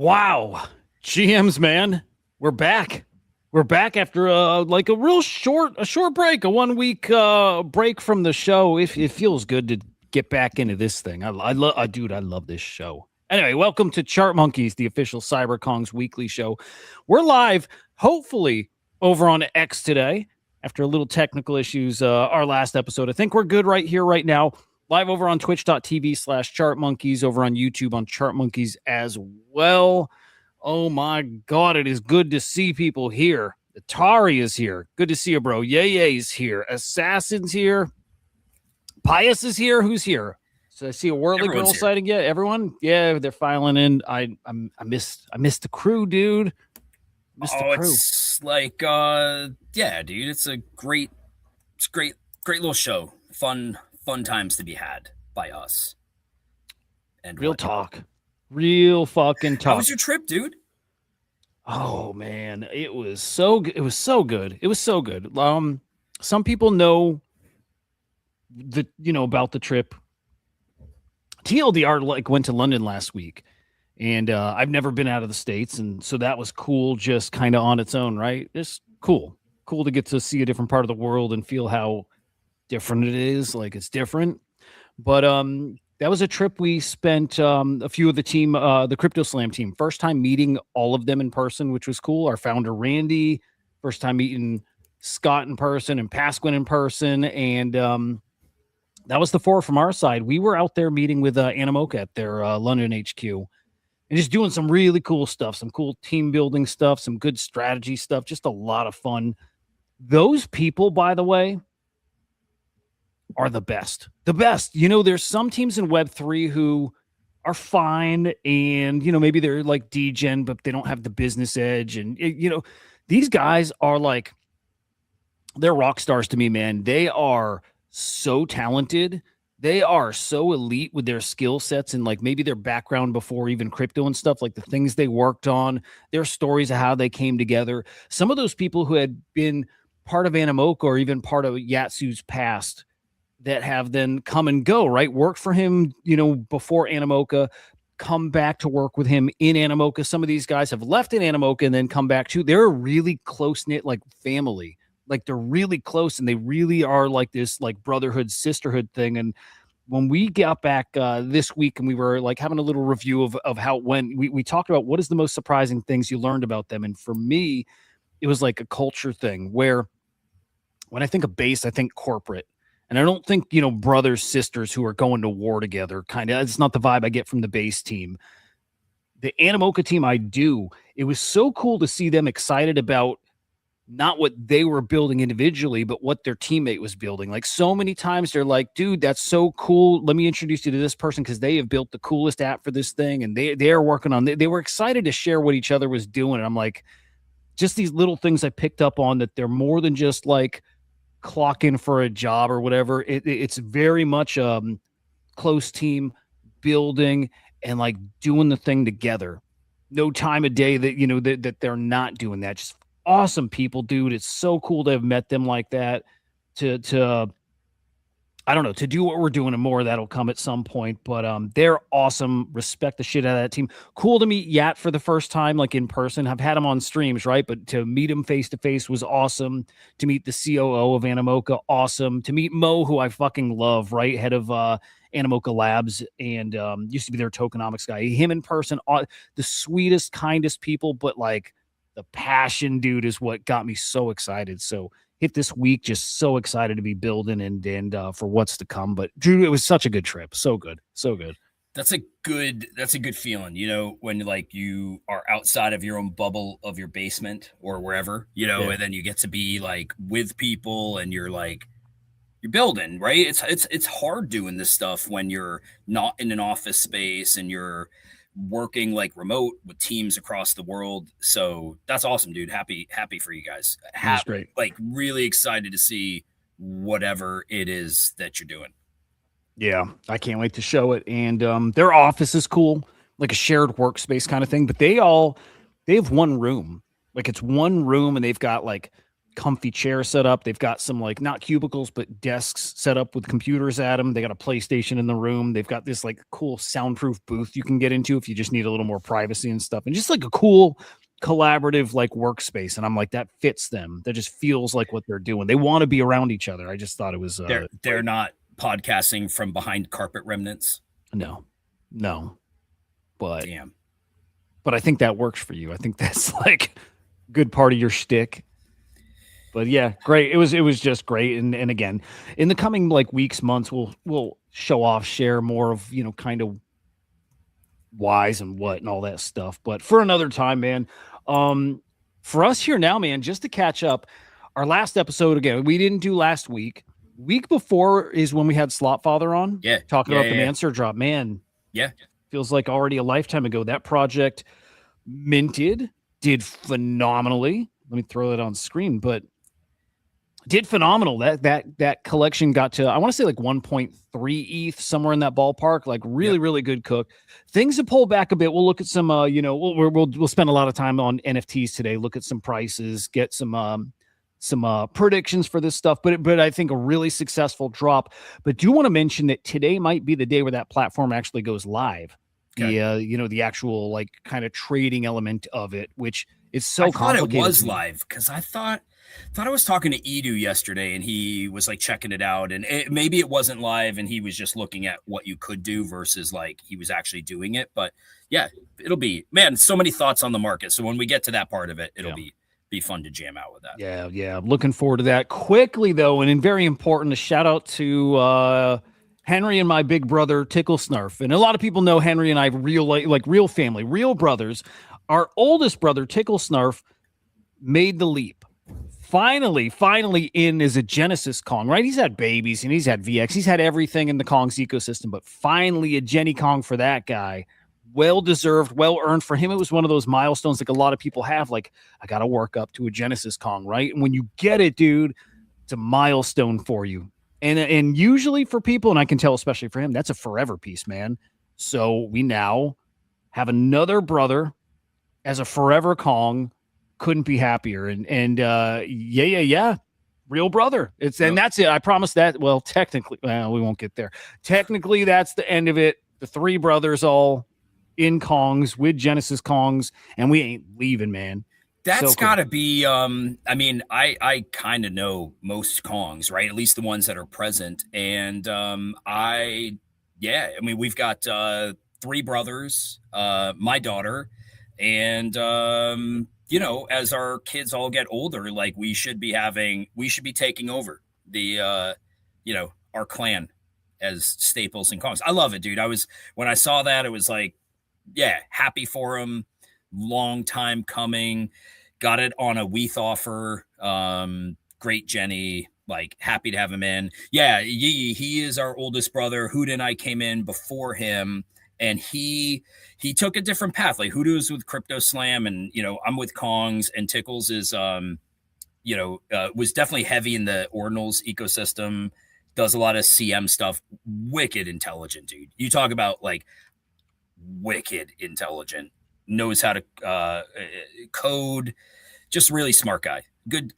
Wow. GMs, man. We're back. We're back after a short break, a 1 week break from the show. It feels good to get back into this thing. I love this show. Anyway, welcome to Chart Monkeys, the official CyberKong's weekly show. We're live, hopefully, over on X today after a little technical issues. Our last episode. I think we're good right here, right now. Live over on twitch.tv/chartmonkeys, over on YouTube on Chart Monkeys as well. Oh my God, it is good to see people here. Atari is here. Good to see you, bro. Yay's here. Assassin's here. Pius is here. Who's here? So I see a Whirly Girl sighting yet. Everyone? Yeah, they're filing in. I missed the crew, dude. It's like yeah, dude. It's great little show. Fun times to be had by us. And real talk. Real fucking talk. How was your trip, dude? Oh man, it was so good. It was so good. Some people know about the trip. TLDR went to London last week, and I've never been out of the States, and so that was cool, just kind of on its own, right? It's cool to get to see a different part of the world and feel how different it is. Like, it's different, but that was a trip we spent a few of the team, the Crypto Slam team. First time meeting all of them in person, which was cool. Our founder, Randy, first time meeting Scott in person and Pasquin in person. And that was the four from our side. We were out there meeting with Animoca at their London HQ and just doing some really cool stuff, some cool team building stuff, some good strategy stuff, just a lot of fun. Those people, by the way, are the best. There's some teams in Web3 who are fine, and maybe they're like degen, but they don't have the business edge. And these guys are like, they're rock stars to me, man. They are so talented. They are so elite with their skill sets and like maybe their background before even crypto and stuff, like the things they worked on, their stories of how they came together. Some of those people who had been part of Animoca or even part of Yatsu's past that have then come and go, right? Worked for him, before Animoca, come back to work with him in Animoca. Some of these guys have left in Animoca and then come back too. They're a really close-knit, like, family. Like, they're really close, and they really are like this, like, brotherhood, sisterhood thing. And when we got back this week and we were like having a little review of how it went, we talked about what is the most surprising things you learned about them. And for me, it was like a culture thing where when I think of base, I think corporate. And I don't think, brothers, sisters who are going to war together, kind of. It's not the vibe I get from the base team. The Animoca team, I do. It was so cool to see them excited about not what they were building individually, but what their teammate was building. Like, so many times they're like, dude, that's so cool. Let me introduce you to this person because they have built the coolest app for this thing. And they're working on it. They were excited to share what each other was doing. And I'm like, just these little things I picked up on, that they're more than just like clock in for a job or whatever. It's very much close team building and like doing the thing together. No time of day that that they're not doing that. Just awesome people, dude. It's so cool to have met them like that. To I don't know, to do what we're doing, and more that'll come at some point. But they're awesome. Respect the shit out of that team. Cool to meet Yat for the first time, like in person. I've had him on streams, right? But to meet him face to face was awesome. To meet the COO of Animoca, awesome. To meet Mo, who I fucking love, right? Head of Animoca Labs, and used to be their tokenomics guy. Him in person, the sweetest, kindest people, but like the passion, dude, is what got me so excited. So hit this week, just so excited to be building and for what's to come. But dude, it was such a good trip. So good. That's a good feeling, when like you are outside of your own bubble of your basement or wherever, yeah. And then you get to be like with people and you're building, right? It's hard doing this stuff when you're not in an office space and you're working like remote with teams across the world. So that's awesome, dude. Happy for you guys. That's great. Like, really excited to see whatever it is that you're doing. Yeah, I can't wait to show it. And their office is cool, like a shared workspace kind of thing. But they have one room. Like, it's one room, and they've got like comfy chairs set up. They've got some like not cubicles, but desks set up with computers at them. They got a PlayStation in the room. They've got this like cool soundproof booth you can get into if you just need a little more privacy and stuff. And just like a cool collaborative like workspace. And I'm like, that fits them. That just feels like what they're doing. They want to be around each other. I just thought it was they're not podcasting from behind carpet remnants. No. But damn. But I think that works for you. I think that's like good part of your shtick. But yeah, great. It was just great. And again, in the coming like weeks, months, we'll show off, share more of, kind of whys and what and all that stuff. But for another time, man. For us here now, man, just to catch up, our last episode again, we didn't do last week. Week before is when we had Slotfather on. Yeah. Talking about the Manser drop. Man. Yeah. Feels like already a lifetime ago. That project minted, did phenomenally. Let me throw it on screen, but did phenomenal. That collection got to, I want to say like 1.3 ETH, somewhere in that ballpark. Like really good cook. Things have pulled back a bit. We'll look at some, we'll spend a lot of time on NFTs today. Look at some prices, get some predictions for this stuff. But I think a really successful drop. But do want to mention that today might be the day where that platform actually goes live. Okay. The actual like kind of trading element of it, which is so complicated. It was live because I thought I was talking to Edu yesterday and he was like checking it out, and maybe it wasn't live and he was just looking at what you could do versus like he was actually doing it. But yeah, it'll be, man, so many thoughts on the market. So when we get to that part of it, it'll be fun to jam out with that. Yeah. I'm looking forward to that. Quickly though, and very important, a shout out to Henry and my big brother Tickle Snarf. And a lot of people know Henry and I real family, real brothers. Our oldest brother Tickle Snarf made the leap. Finally in as a Genesis Kong, right? He's had babies and he's had VX. He's had everything in the Kong's ecosystem, but finally a Jenny Kong for that guy. Well-deserved, well-earned for him. It was one of those milestones like a lot of people have, like, I got to work up to a Genesis Kong, right? And when you get it, dude, it's a milestone for you. And usually for people, and I can tell especially for him, that's a forever piece, man. So we now have another brother as a forever Kong. Couldn't be happier. And real brother. And that's it. I promise that. Well, technically, we won't get there. Technically, that's the end of it. The three brothers all in Kongs with Genesis Kongs, and we ain't leaving, man. That's so gotta be I mean, I kind of know most Kongs, right? At least the ones that are present. And I mean, we've got three brothers, my daughter, and as our kids all get older, like we should be taking over the our clan as Staples and Kongs. I love it, dude. When I saw that, it was like, happy for him. Long time coming. Got it on a WETH offer. Great Jenny. Like, happy to have him in. Yeah, he is our oldest brother. Huda and I came in before him, and he took a different path. Like Huda's with Crypto Slam, and I'm with Kongs, and Tickles is was definitely heavy in the ordinals ecosystem. Does a lot of CM stuff. Wicked intelligent, dude. You talk about like wicked intelligent. Knows how to code. Just really smart guy. Good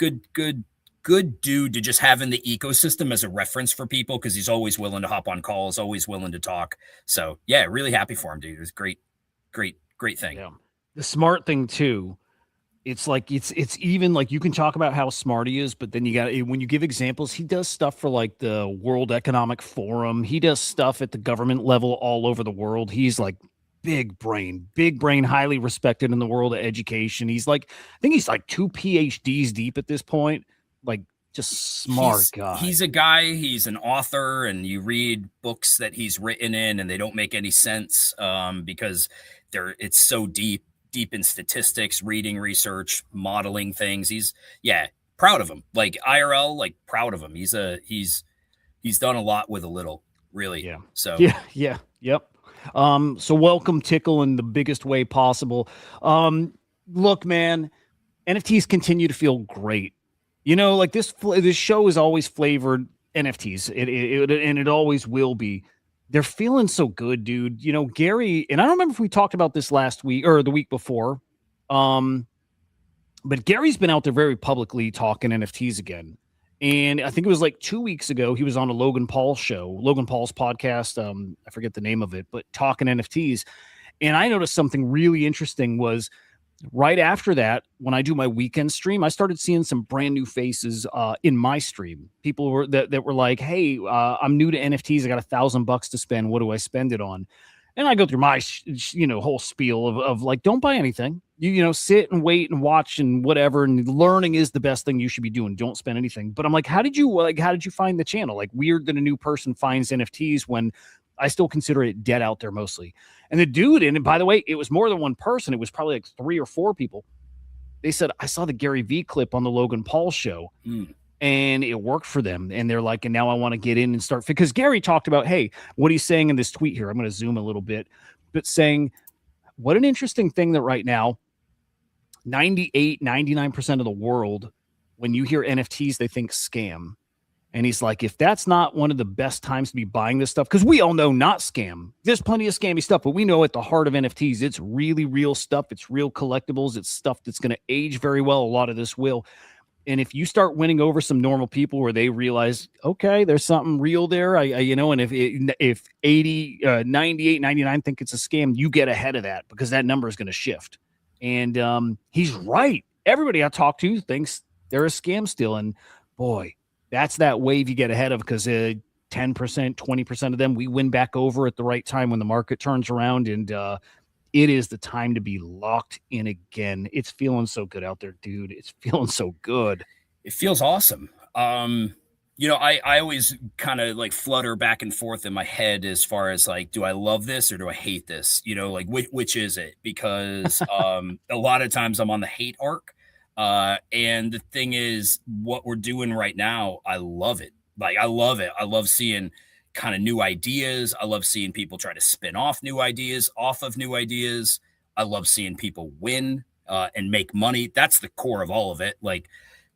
dude to just have in the ecosystem as a reference for people, because he's always willing to hop on calls, always willing to talk. So yeah, really happy for him, dude. It was great thing. Yeah. The smart thing too, it's like it's even like you can talk about how smart he is, but then you got, when you give examples, he does stuff for like the World Economic Forum. He does stuff at the government level all over the world. He's like big brain, highly respected in the world of education. He's like, I think he's like 2 PhDs deep at this point. Like, just smart guy. He's a guy, he's an author, and you read books that he's written in and they don't make any sense because it's so deep in statistics, reading research, modeling things. He's proud of him. Like IRL, like proud of him. He's done a lot with a little, really. Yeah. So yep. So welcome Tickle in the biggest way possible. Look, man, NFTs continue to feel great. Like this show is always flavored NFTs. It always will be. They're feeling so good, dude. Gary, and I don't remember if we talked about this last week or the week before. But Gary's been out there very publicly talking NFTs again. And I think it was like 2 weeks ago, he was on a Logan Paul show, Logan Paul's podcast. I forget the name of it, but talking NFTs. And I noticed something really interesting was right after that, when I do my weekend stream, I started seeing some brand new faces in my stream. People that were like, "Hey, I'm new to NFTs. I got $1,000 to spend. What do I spend it on?" And I go through my whole spiel of like, don't buy anything. Sit and wait and watch and whatever. And learning is the best thing you should be doing. Don't spend anything. But I'm like, how did you find the channel? Like, weird that a new person finds NFTs when I still consider it dead out there mostly. And the dude, and by the way, it was more than one person. It was probably like 3 or 4 people. They said, I saw the Gary V clip on the Logan Paul show and it worked for them. And they're like, and now I want to get in and start, because Gary talked about, hey, what he's saying in this tweet here, I'm going to zoom a little bit, but saying what an interesting thing that right now, 99% of the world, when you hear NFTs, they think scam. And he's like, if that's not one of the best times to be buying this stuff, because we all know not scam. There's plenty of scammy stuff, but we know at the heart of NFTs, it's really real stuff. It's real collectibles. It's stuff that's going to age very well. A lot of this will. And if you start winning over some normal people where they realize, okay, there's something real there, and if 80, 98, 99 think it's a scam, you get ahead of that because that number is going to shift. And he's right. Everybody I talk to thinks they're a scam still. And boy, that's that wave you get ahead of, because 10%, 20% of them, we win back over at the right time when the market turns around. And it is the time to be locked in again. It's feeling so good out there, dude. It's feeling so good. It feels awesome. I always kind of like flutter back and forth in my head as far as like, do I love this or do I hate this? Like which is it? Because a lot of times I'm on the hate arc. And the thing is, what we're doing right now, I love it. Like, I love it. I love seeing kind of new ideas. I love seeing people try to spin off new ideas off of new ideas. I love seeing people win and make money. That's the core of all of it. Like,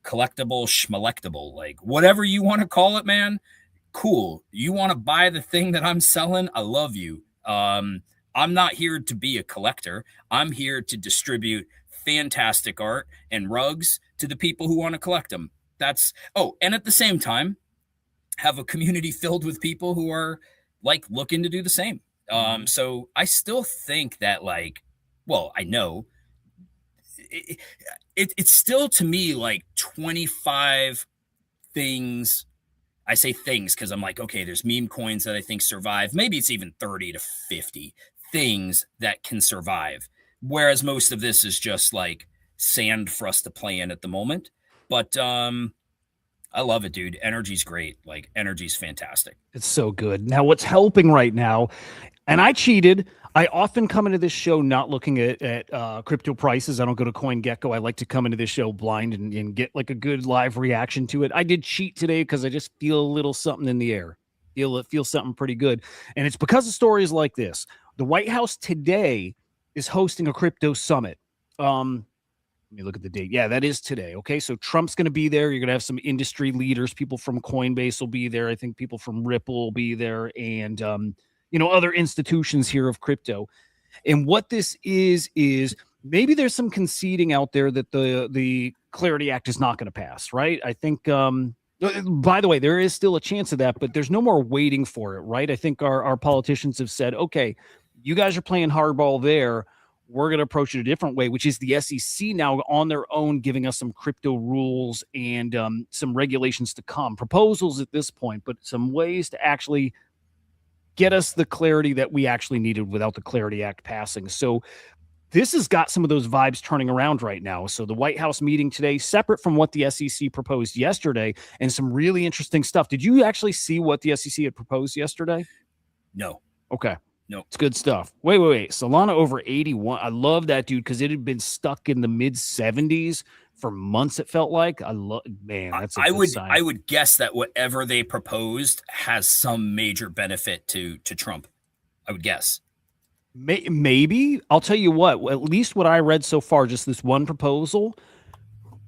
collectible, schmelectable, like whatever you want to call it, man. Cool. You want to buy the thing that I'm selling? I love you. I'm not here to be a collector. I'm here to distribute fantastic art and rugs to the people who want to collect them. And at the same time, have a community filled with people who are like looking to do the same. So I still think that I know it's still to me like 25 things. I say things because I'm like, okay, there's meme coins that I think survive. Maybe it's even 30 to 50 things that can survive. Whereas most of this is just like sand for us to play in at the moment. But I love it, dude. Energy's great. Like, energy's fantastic. It's so good. Now, what's helping right now, and I cheated. I often come into this show not looking at crypto prices. I don't go to CoinGecko. I like to come into this show blind and get like a good live reaction to it. I did cheat today because I just feel a little something in the air. Feel something pretty good. And it's because of stories like this. The White House today is hosting a crypto summit. Let me look at the date. Yeah, that is today. Okay, so Trump's going to be there. You're going to have some industry leaders. People from Coinbase will be there. I think people from Ripple will be there, and other institutions here of crypto. And what this is maybe there's some conceding out there that the Clarity Act is not going to pass, right? I think. By the way, there is still a chance of that, but there's no more waiting for it, right? I think our politicians have said, okay, you guys are playing hardball there. We're going to approach it a different way, which is the SEC now on their own giving us some crypto rules and some regulations to come. Proposals at this point, but some ways to actually get us the clarity that we actually needed without the Clarity Act passing. So this has got some of those vibes turning around right now. So the White House meeting today, separate from what the SEC proposed yesterday, and some really interesting stuff. Did you actually see what the SEC had proposed yesterday? No. Okay. No. It's good stuff. Wait. Solana over 81. I love that, dude, because it had been stuck in the mid 70s for months, it felt like. That's a good sign. I would guess that whatever they proposed has some major benefit to Trump. I would guess. Maybe. I'll tell you what, at least what I read so far, just this one proposal,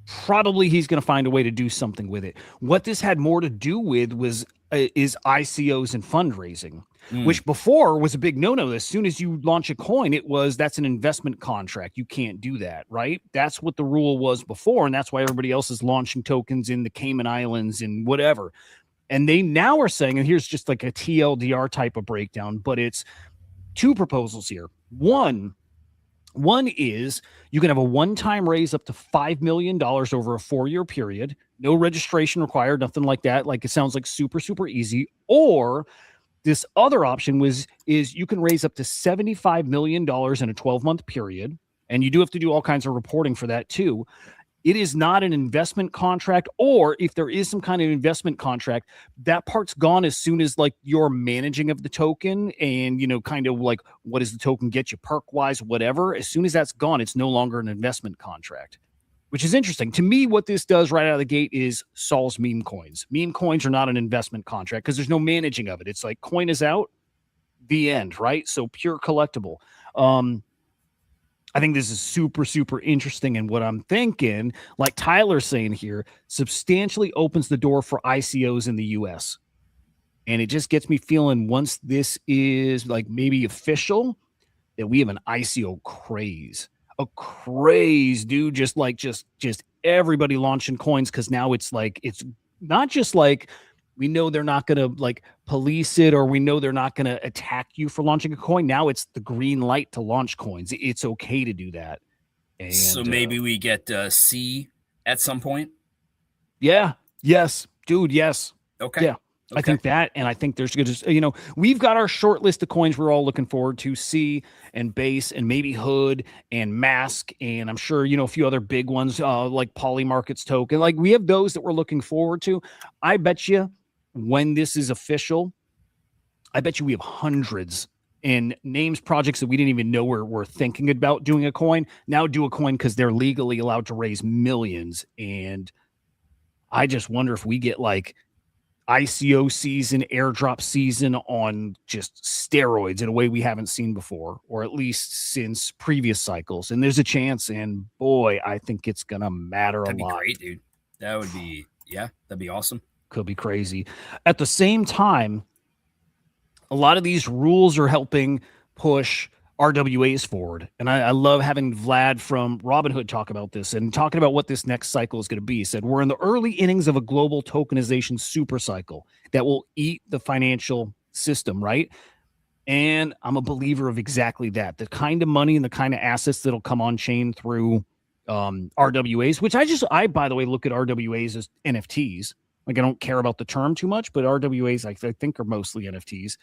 probably he's going to find a way to do something with it. What this had more to do with is ICOs and fundraising. Mm. which before was a big no-no. As soon as you launch a coin, that's an investment contract. You can't do that, right? That's what the rule was before, and that's why everybody else is launching tokens in the Cayman Islands and whatever. And they now are saying, and here's just like a TLDR type of breakdown, but it's two proposals here. One is you can have a one-time raise up to $5 million over a 4-year period. No registration required, nothing like that. Like, it sounds like super, super easy. Or this other option is you can raise up to $75 million in a 12-month period. And you do have to do all kinds of reporting for that too. It is not an investment contract, or if there is some kind of investment contract, that part's gone as soon as like your managing of the token and, kind of like what does the token get you perk wise, whatever. As soon as that's gone, it's no longer an investment contract, which is interesting. To me, what this does right out of the gate is solves meme coins. Meme coins are not an investment contract because there's no managing of it. It's like coin is out, the end, right? So pure collectible. I think this is super, super interesting. And what I'm thinking, like Tyler's saying here, substantially opens the door for ICOs in the US. And it just gets me feeling once this is like maybe official, that we have an ICO craze. A craze, dude. Just everybody launching coins, because now it's not just like we know they're not going to like police it, or we know they're not going to attack you for launching a coin. Now it's the green light to launch coins. It's okay to do that. And so maybe we get C at some point. Yeah. Yes, dude. Yes. Okay. Yeah. Okay. I think that, and I think there's good, we've got our short list of coins we're all looking forward to: C and Base and maybe Hood and Mask. And I'm sure, a few other big ones like Polymarket's token. Like, we have those that we're looking forward to. I bet you when this is official, I bet you we have hundreds and names, projects that we didn't even know we're thinking about doing a coin. Now do a coin because they're legally allowed to raise millions. And I just wonder if we get like ICO season, airdrop season on just steroids in a way we haven't seen before, or at least since previous cycles. And there's a chance, and boy, I think it's going to matter a lot. That'd be great, dude. That would be, that'd be awesome. Could be crazy. At the same time, a lot of these rules are helping push RWAs forward. And I love having Vlad from RobinHood talk about this and talking about what this next cycle is going to be. He said, we're in the early innings of a global tokenization super cycle that will eat the financial system, right? And I'm a believer of exactly that. The kind of money and the kind of assets that'll come on chain through RWAs, which I, by the way, look at RWAs as NFTs. Like, I don't care about the term too much, but RWAs, I think, are mostly NFTs.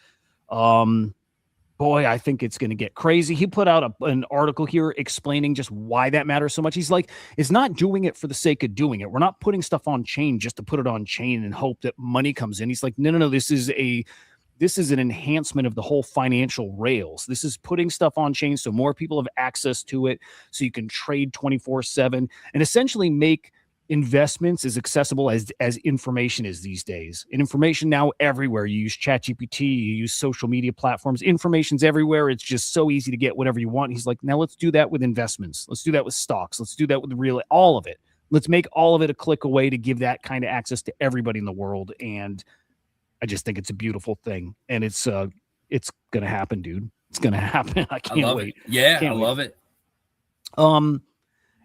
Boy, I think it's going to get crazy. He put out an article here explaining just why that matters so much. He's like, it's not doing it for the sake of doing it. We're not putting stuff on chain just to put it on chain and hope that money comes in. He's like, no. This is an enhancement of the whole financial rails. This is putting stuff on chain so more people have access to it, so you can trade 24/7 and essentially make investments as accessible as information is these days. And information now everywhere. You use ChatGPT, you use social media platforms, information's everywhere. It's just so easy to get whatever you want. He's like, now let's do that with investments. Let's do that with stocks. Let's do that with all of it. Let's make all of it a click away to give that kind of access to everybody in the world. And I just think it's a beautiful thing. And it's going to happen, dude. It's going to happen. I can't wait. Yeah, I love it.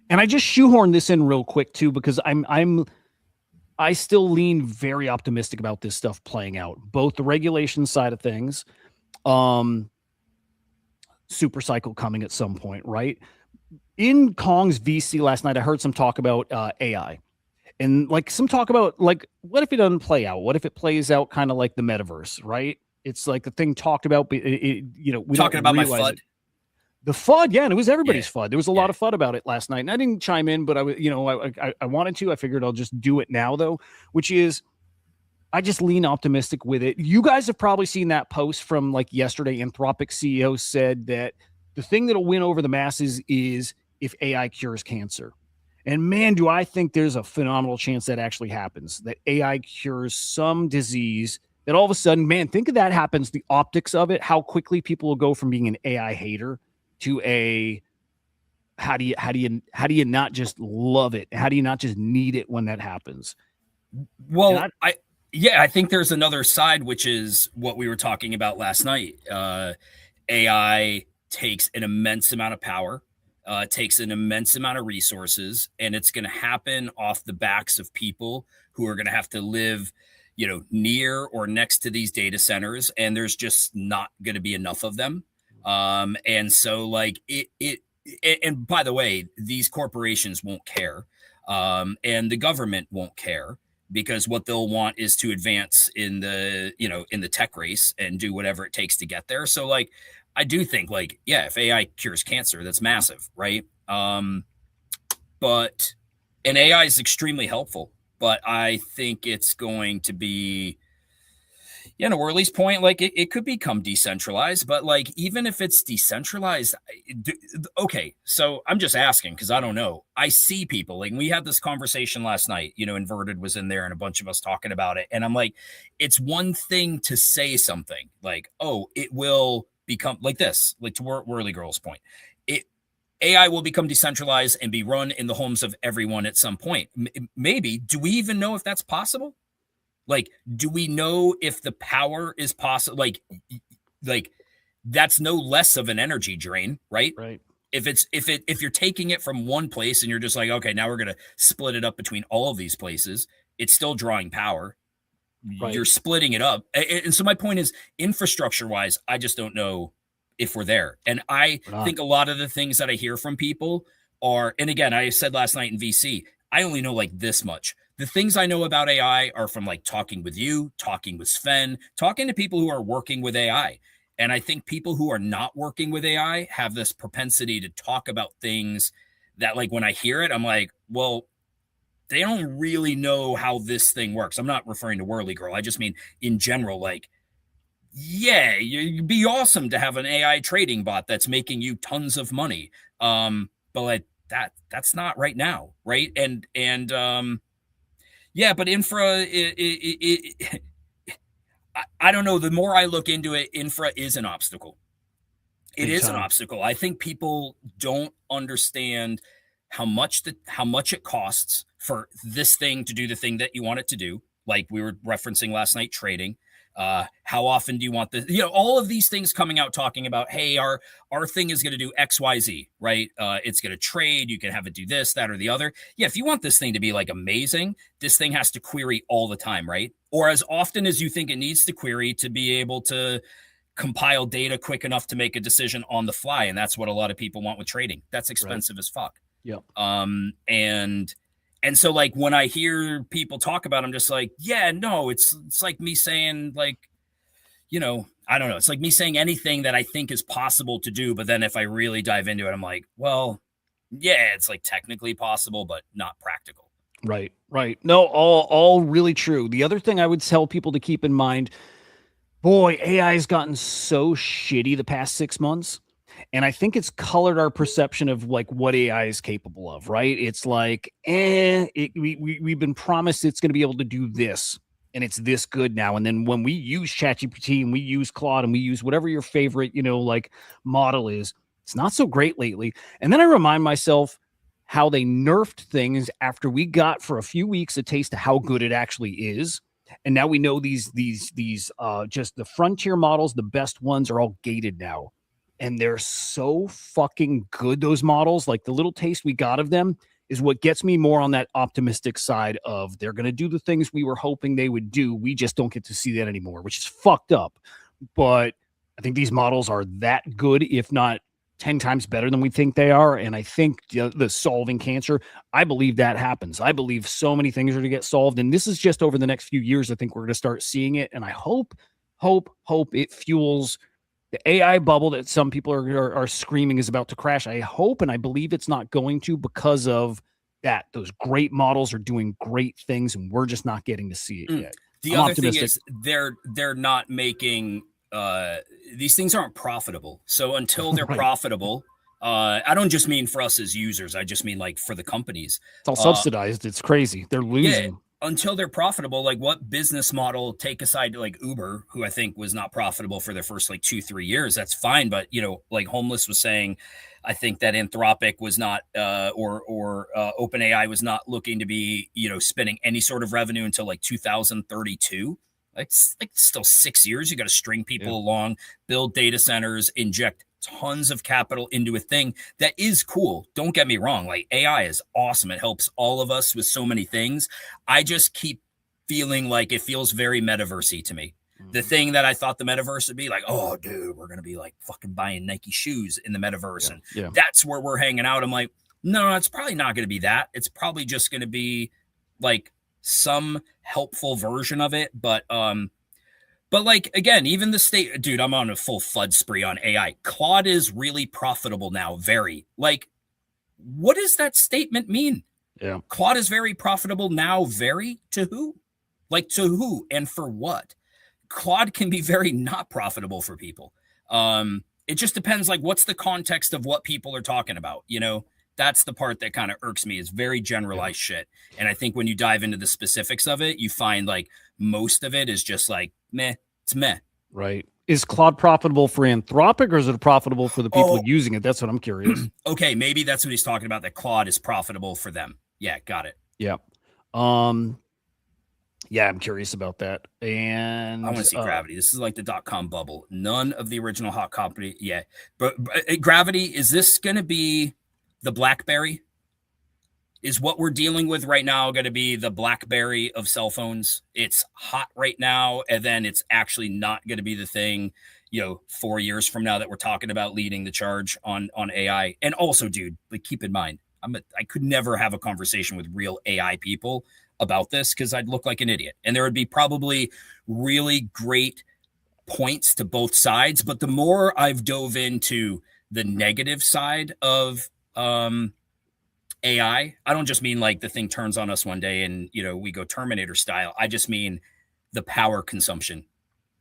And I just shoehorn this in real quick too, because I still lean very optimistic about this stuff playing out, both the regulation side of things, super cycle coming at some point, right? In Kong's VC last night, I heard some talk about AI, and like some talk about like, what if it doesn't play out? What if it plays out kind of like the metaverse, right? It's like the thing talked about, but we talking about my FUD. The FUD, yeah, and it was everybody's FUD. There was a lot of FUD about it last night, and I didn't chime in, but I wanted to. I figured I'll just do it now, though, which is I just lean optimistic with it. You guys have probably seen that post from like yesterday. Anthropic CEO said that the thing that'll win over the masses is if AI cures cancer. And man, do I think there's a phenomenal chance that actually happens, that AI cures some disease that all of a sudden, man, think of that happens, the optics of it, how quickly people will go from being an AI hater to a how do you not just love it? How do you not just need it when that happens? Well, Yeah, I think there's another side, which is what we were talking about last night. AI takes an immense amount of power, takes an immense amount of resources, and it's going to happen off the backs of people who are going to have to live, near or next to these data centers, and there's just not going to be enough of them. And so, like and by the way, these corporations won't care, and the government won't care because what they'll want is to advance in the tech race and do whatever it takes to get there. So like I do think like, yeah, if AI cures cancer, that's massive, right? But and AI is extremely helpful, but I think it's going to be in a early point, like it could become decentralized, but like even if it's decentralized, okay. So I'm just asking because I don't know. I see people like we had this conversation last night. Inverted was in there and a bunch of us talking about it, and I'm like, it's one thing to say something like, oh, it will become like this, like to Whirly Girl's point. It AI will become decentralized and be run in the homes of everyone at some point. Maybe. Do we even know if that's possible? Like, do we know if the power is possible? Like that's no less of an energy drain, right? Right. If you're taking it from one place and you're just like, okay, now we're gonna split it up between all of these places, it's still drawing power. Right. You're splitting it up, and so my point is, infrastructure wise, I just don't know if we're there. And I think a lot of the things that I hear from people are, and again, I said last night in VC, I only know like this much. The things I know about AI are from like talking with you, talking with Sven, talking to people who are working with AI. And I think people who are not working with AI have this propensity to talk about things that, like, when I hear it, I'm like, well, they don't really know how this thing works. I'm not referring to Whirly Girl. I just mean in general, like, yeah, it'd be awesome to have an AI trading bot that's making you tons of money. But like that's not right now, right? And yeah, but infra, I don't know. The more I look into it, infra is an obstacle. It is an obstacle. I think people don't understand how much it costs for this thing to do the thing that you want it to do. Like we were referencing last night, trading. How often do you want this? All of these things coming out talking about, hey, our thing is going to do X, Y, Z, right? It's going to trade. You can have it do this, that, or the other. Yeah, if you want this thing to be like amazing, this thing has to query all the time, right? Or as often as you think it needs to query to be able to compile data quick enough to make a decision on the fly. And that's what a lot of people want with trading. That's expensive as fuck. Yeah. And so like when I hear people talk about it, I'm just like, yeah, no, it's like me saying like, I don't know. It's like me saying anything that I think is possible to do. But then if I really dive into it, I'm like, well, yeah, it's like technically possible, but not practical. Right. Right. No, all really true. The other thing I would tell people to keep in mind, boy, AI has gotten so shitty the past 6 months. And I think it's colored our perception of like what AI is capable of, right? It's like, we've been promised it's going to be able to do this, and it's this good now. And then when we use ChatGPT and we use Claude and we use whatever your favorite, like model is, it's not so great lately. And then I remind myself how they nerfed things after we got for a few weeks a taste of how good it actually is. And now we know these just the frontier models, the best ones are all gated now. And they're so fucking good, those models. Like the little taste we got of them is what gets me more on that optimistic side of they're going to do the things we were hoping they would do. We just don't get to see that anymore, which is fucked up. But I think these models are that good, if not 10 times better than we think they are. And I think the solving cancer, I believe that happens. I believe so many things are to get solved. And this is just over the next few years. I think we're going to start seeing it. And I hope it fuels the AI bubble that some people are screaming is about to crash. I hope and I believe it's not going to, because of that. Those great models are doing great things and we're just not getting to see it yet. The other thing is they're not making these things aren't profitable. So until they're profitable, I don't just mean for us as users. I just mean like for the companies. It's all subsidized. It's crazy. They're losing. until they're profitable, like what business model, take aside like Uber, who I think was not profitable for their first like 2-3 years, that's fine. But like Homeless was saying, I think that Anthropic was not or OpenAI was not looking to be, spending any sort of revenue until like 2032. It's like still 6 years. You got to string people along, build data centers, inject tons of capital into a thing that is cool. Don't get me wrong. Like AI is awesome. It helps all of us with so many things. I just keep feeling like it feels very metaversey to me. The thing that I thought the metaverse would be like, oh, dude, we're going to be like fucking buying Nike shoes in the metaverse. And that's where we're hanging out. I'm like, no, it's probably not going to be that. It's probably just going to be like some helpful version of it. But like, again, even the state, dude, I'm on a full FUD spree on AI. Claude is really profitable now. Very. Like, what does that statement mean? Yeah. Claude is very profitable now. Very? To who? Like, to who and for what? Claude can be very not profitable for people. It just depends, like, what's the context of what people are talking about, That's the part that kind of irks me, is very generalized shit. And I think when you dive into the specifics of it, you find like most of it is just like, meh, it's meh. Right. Is Claude profitable for Anthropic, or is it profitable for the people using it? That's what I'm curious. Okay, maybe that's what he's talking about, that Claude is profitable for them. Yeah, got it. Yeah. Yeah, I'm curious about that. And I want to see Gravity. This is like the .com bubble. None of the original hot company. Yeah. But Gravity, is this going to be the BlackBerry? Is what we're dealing with right now going to be the BlackBerry of cell phones? It's hot right now, and then it's actually not going to be the thing, 4 years from now that we're talking about leading the charge on AI. And also, dude, like, keep in mind, I could never have a conversation with real AI people about this because I'd look like an idiot. And there would be probably really great points to both sides. But the more I've dove into the negative side of AI, I don't just mean like the thing turns on us one day and, we go Terminator style. I just mean the power consumption.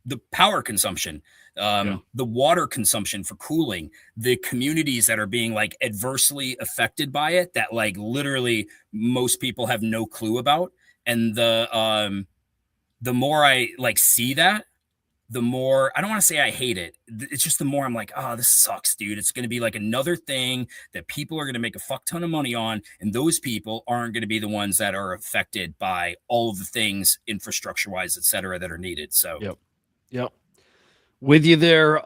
The water consumption for cooling, the communities that are being like adversely affected by it, that like literally most people have no clue about. And the more I like see that, the more, I don't want to say I hate it. It's just the more I'm like, oh, this sucks, dude. It's going to be like another thing that people are going to make a fuck ton of money on. And those people aren't going to be the ones that are affected by all of the things infrastructure wise, et cetera, that are needed. So, Yep. With you there.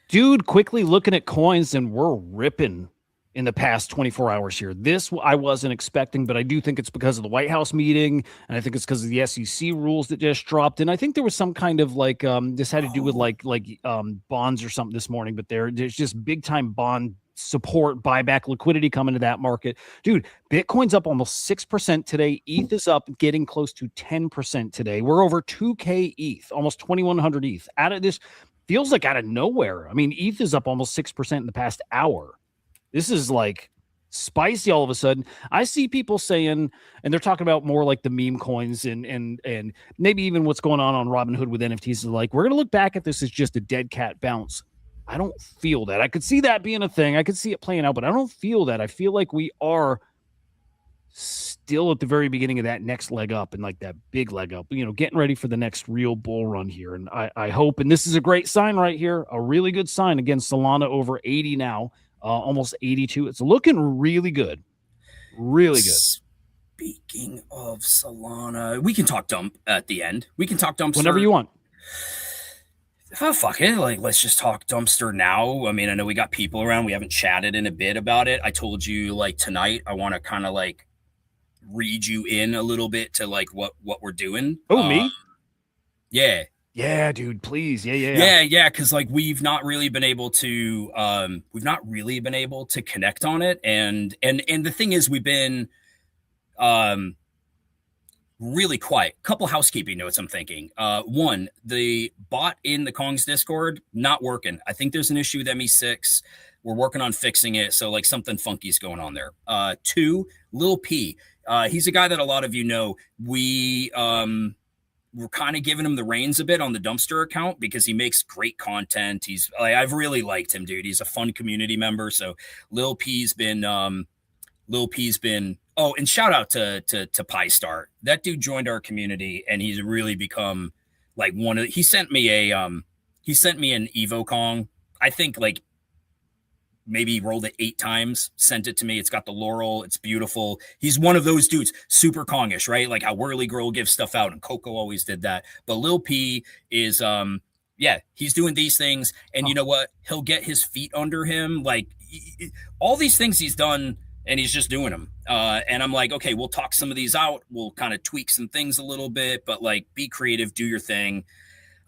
Dude, quickly looking at coins, and we're ripping in the past 24 hours here. This I wasn't expecting, but I do think it's because of the White House meeting, and I think it's because of the SEC rules that just dropped. And I think there was some kind of like this had to do with like bonds or something this morning, but there's just big time bond support, buyback, liquidity coming to that market. Dude, Bitcoin's up almost 6% today. ETH is up, getting close to 10% today. We're over 2K ETH, almost 2,100 ETH. Out of this, feels like out of nowhere. I mean, ETH is up almost 6% in the past hour. This is like spicy all of a sudden. I see people saying, and they're talking about more like the meme coins and maybe even what's going on RobinHood with NFTs is like, we're going to look back at this as just a dead cat bounce. I don't feel that. I could see that being a thing. I could see it playing out, but I don't feel that. I feel like we are still at the very beginning of that next leg up, and like that big leg up, getting ready for the next real bull run here. And I hope, and this is a great sign right here, a really good sign. Again, Solana over 80 now, almost 82. It's looking really good. Really good. Speaking of Solana, we can talk dump at the end. We can talk dumpster whenever you want. Oh, fuck it. Like, let's just talk dumpster now. I mean, I know we got people around. We haven't chatted in a bit about it. I told you, like, tonight, I want to kind of, like, read you in a little bit to, like, what we're doing. Oh, me? Yeah. Yeah, dude, please. Yeah. Because, like, we've not really been able to connect on it. And the thing is, we've been, really quiet. Couple housekeeping notes I'm thinking. One, the bot in the Kong's Discord, not working. I think there's an issue with ME6. We're working on fixing it. So like something funky's going on there. Two, Lil P. He's a guy that a lot of you know. We're kind of giving him the reins a bit on the dumpster account because he makes great content. I've really liked him, dude. He's a fun community member. So Lil P's been Oh, and shout out to Pie Star. That dude joined our community, and he's really become like one of. He sent me an Evo Kong. I think like maybe rolled it 8 times, sent it to me. It's got the laurel. It's beautiful. He's one of those dudes, super Kongish, right? Like how Whirly Girl gives stuff out, and Coco always did that. But Lil P is yeah, he's doing these things, and you know what? He'll get his feet under him, like all these things he's done, and he's just doing them. And I'm like, okay, we'll talk some of these out. We'll kind of tweak some things a little bit, but like, be creative, do your thing.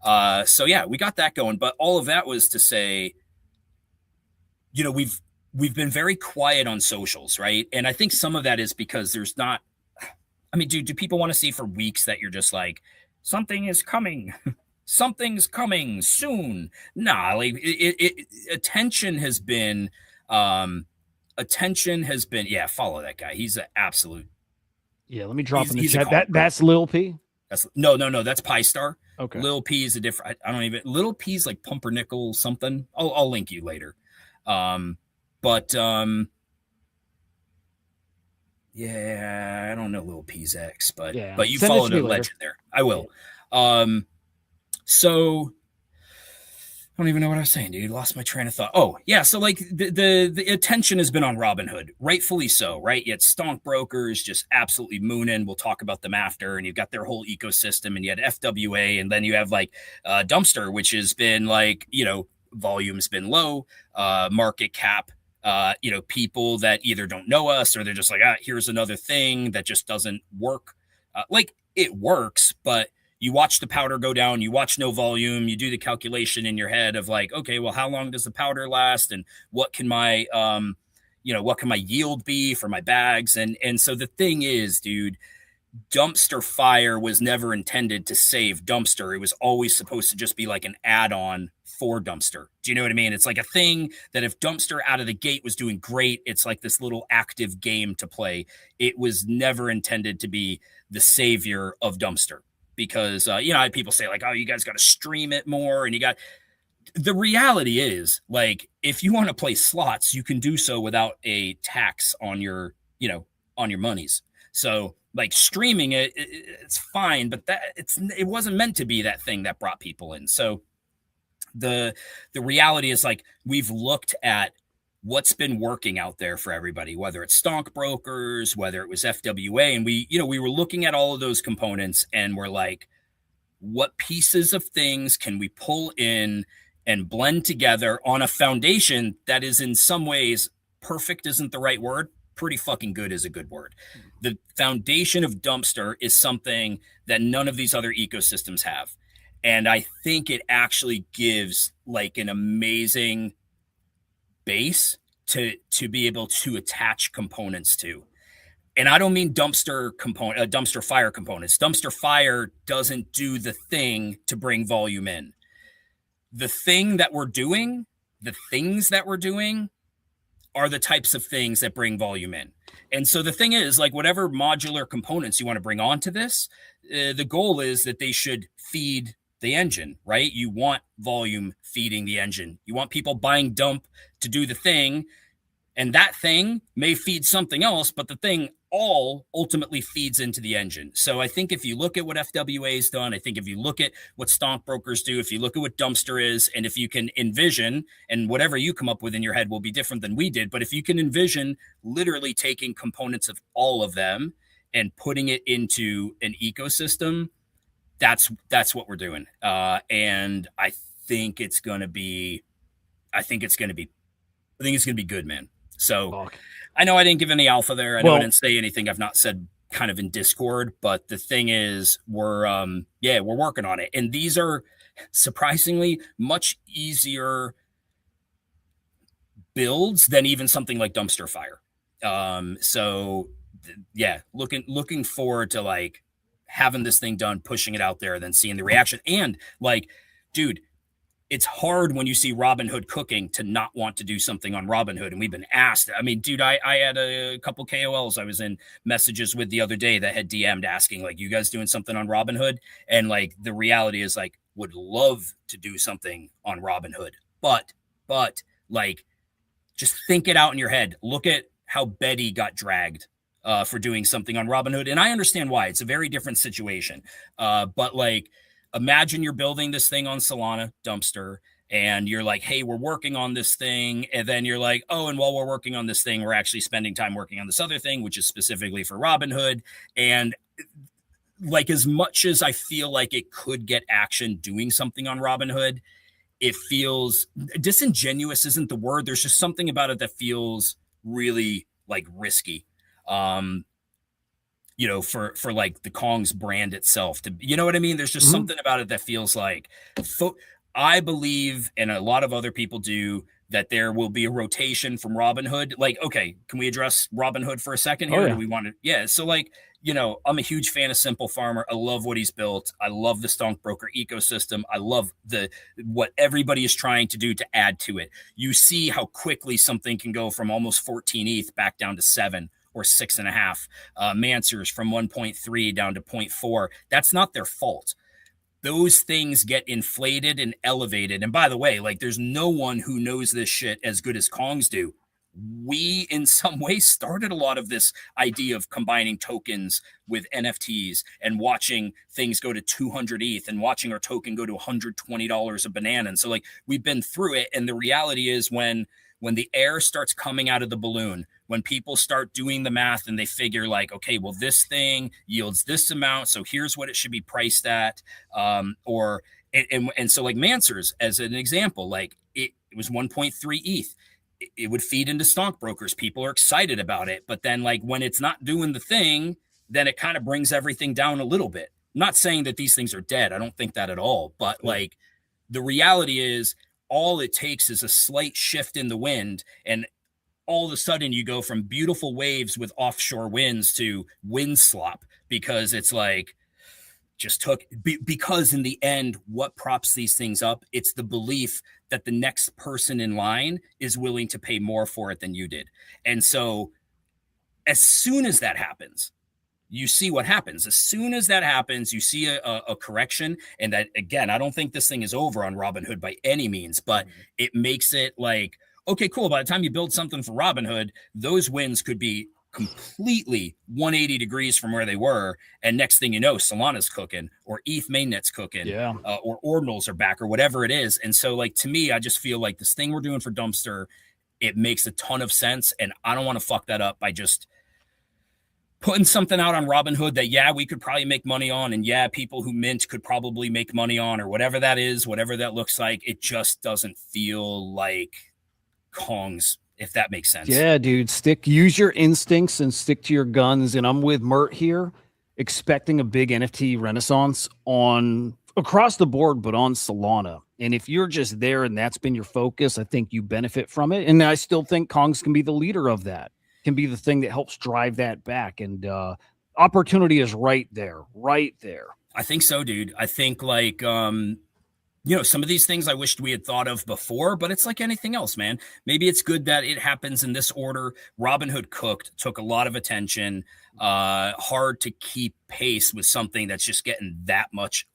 So yeah, we got that going. But all of that was to say, you know, we've been very quiet on socials, right? And I think some of that is because there's not. I mean, do people want to see for weeks that you're just like, something is coming? Something's coming soon. Nah, like attention has been, yeah, follow that guy. He's an absolute. Yeah, let me drop in the chat. That's Lil P. That's no, that's Pie Star. Okay. Lil P is a different. I don't even. Lil P's like Pumpernickel something. I'll link you later. But yeah, I don't know Lil P's ex, but yeah. But you followed a legend there. I will. Yeah. So I don't even know what I was saying, dude. Lost my train of thought. Oh, yeah. So like the attention has been on Robinhood, rightfully so, right? You had stonk brokers just absolutely mooning. We'll talk about them after. And you've got their whole ecosystem, and you had FWA, and then you have like Dumpster, which has been like, you know, volume's been low, market cap, you know, people that either don't know us or they're just like, here's another thing that just doesn't work. Like it works, but you watch the powder go down, you watch no volume, you do the calculation in your head of like, okay, well, how long does the powder last? And what can my, you know, what can my yield be for my bags? And so the thing is, dude, Dumpster Fire was never intended to save Dumpster. It was always supposed to just be like an add-on for Dumpster. Do you know what I mean? It's like a thing that if Dumpster out of the gate was doing great, it's like this little active game to play. It was never intended to be the savior of Dumpster. Because, you know, people say like, oh, you guys got to stream it more. And the reality is like, if you want to play slots, you can do so without a tax on your, you know, on your monies. So like streaming it's fine, but it wasn't meant to be that thing that brought people in. So the reality is like, we've looked at what's been working out there for everybody, whether it's stonk brokers, whether it was FWA. And we were looking at all of those components, and we're like, what pieces of things can we pull in and blend together on a foundation that is in some ways, perfect isn't the right word. Pretty fucking good is a good word. The foundation of Dumpster is something that none of these other ecosystems have. And I think it actually gives like an amazing base to be able to attach components to. And I don't mean dumpster fire components. Dumpster Fire doesn't do the thing to bring volume in. The things that we're doing are the types of things that bring volume in. And so the thing is, like, whatever modular components you want to bring onto this, the goal is that they should feed the engine, right? You want volume feeding the engine. You want people buying dump to do the thing, and that thing may feed something else, but the thing all ultimately feeds into the engine. So I think if you look at what FWA has done, I think if you look at what stonk brokers do, if you look at what Dumpster is, and if you can envision, and whatever you come up with in your head will be different than we did, but if you can envision literally taking components of all of them and putting it into an ecosystem, that's what we're doing. And I think it's going to be good, man. So I know I didn't give any alpha there. I know I didn't say anything I've not said kind of in Discord, but the thing is we're working on it. And these are surprisingly much easier builds than even something like Dumpster Fire. So yeah, looking forward to like having this thing done, pushing it out there, then seeing the reaction. And like, dude, it's hard when you see Robinhood cooking to not want to do something on Robinhood. And we've been asked. I mean, dude, I had a couple KOLs I was in messages with the other day that had DM'd asking, like, you guys doing something on Robinhood? And like, the reality is like, would love to do something on Robinhood. But like, just think it out in your head. Look at how Betty got dragged for doing something on Robinhood. And I understand why. It's a very different situation. But like, imagine you're building this thing on Solana, Dumpster, and you're like, hey, we're working on this thing. And then you're like, oh, and while we're working on this thing, we're actually spending time working on this other thing, which is specifically for Robinhood. And like, as much as I feel like it could get action doing something on Robinhood, it feels disingenuous isn't the word. There's just something about it that feels really like risky. You know, for like the Kong's brand itself, to, you know what I mean? There's just something about it that feels like, I believe, and a lot of other people do, that there will be a rotation from Robinhood. Like, okay, can we address Robinhood for a second here? Oh, yeah. Do we want to? Yeah. So like, you know, I'm a huge fan of Simple Farmer. I love what he's built. I love the stockbroker ecosystem. I love what everybody is trying to do to add to it. You see how quickly something can go from almost 14 ETH back down to 7 or 6.5. Mansers from 1.3 down to 0.4. That's not their fault. Those things get inflated and elevated. And by the way, like, there's no one who knows this shit as good as Kongs do. We, in some way, started a lot of this idea of combining tokens with NFTs and watching things go to 200 ETH and watching our token go to $120 a banana. And so, like, we've been through it. And the reality is, when the air starts coming out of the balloon, when people start doing the math and they figure like, okay, well, this thing yields this amount, so here's what it should be priced at. And so like Mansers, as an example, like it was 1.3 ETH. It would feed into stockbrokers. People are excited about it. But then like when it's not doing the thing, then it kind of brings everything down a little bit. I'm not saying that these things are dead. I don't think that at all. But like the reality is, all it takes is a slight shift in the wind, and all of a sudden you go from beautiful waves with offshore winds to wind slop, because it's like because in the end, what props these things up? It's the belief that the next person in line is willing to pay more for it than you did. And so as soon as that happens, you see what happens. As soon as that happens, you see a correction. And that, again, I don't think this thing is over on Robinhood by any means, but it makes it like, okay, cool. By the time you build something for Robinhood, those wins could be completely 180 degrees from where they were. And next thing you know, Solana's cooking, or ETH mainnet's cooking, or ordinals are back, or whatever it is. And so like, to me, I just feel like this thing we're doing for Dumpster, it makes a ton of sense. And I don't want to fuck that up by just putting something out on Robinhood that, yeah, we could probably make money on, and yeah, people who mint could probably make money on, or whatever that is, whatever that looks like. It just doesn't feel like Kongs, if that makes sense. Yeah, dude, use your instincts and stick to your guns. And I'm with Mert here, expecting a big NFT renaissance on across the board, but on Solana. And if you're just there and that's been your focus, I think you benefit from it. And I still think Kongs can be the leader of that, can be the thing that helps drive that back. And opportunity is right there. I think so, dude. I think like, you know, some of these things I wished we had thought of before, but it's like anything else, man. Maybe it's good that it happens in this order. Robinhood took a lot of attention. Hard to keep pace with something that's just getting that much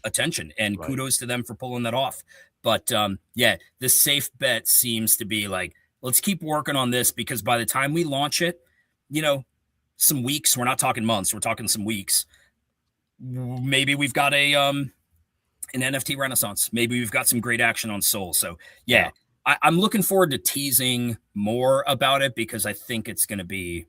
attention. And kudos to them for pulling that off. But yeah, the safe bet seems to be like, let's keep working on this, because by the time we launch it, you know, some weeks, we're not talking months, we're talking some weeks. Maybe we've got an NFT renaissance. Maybe we've got some great action on Sol. So yeah. I'm looking forward to teasing more about it, because I think it's going to be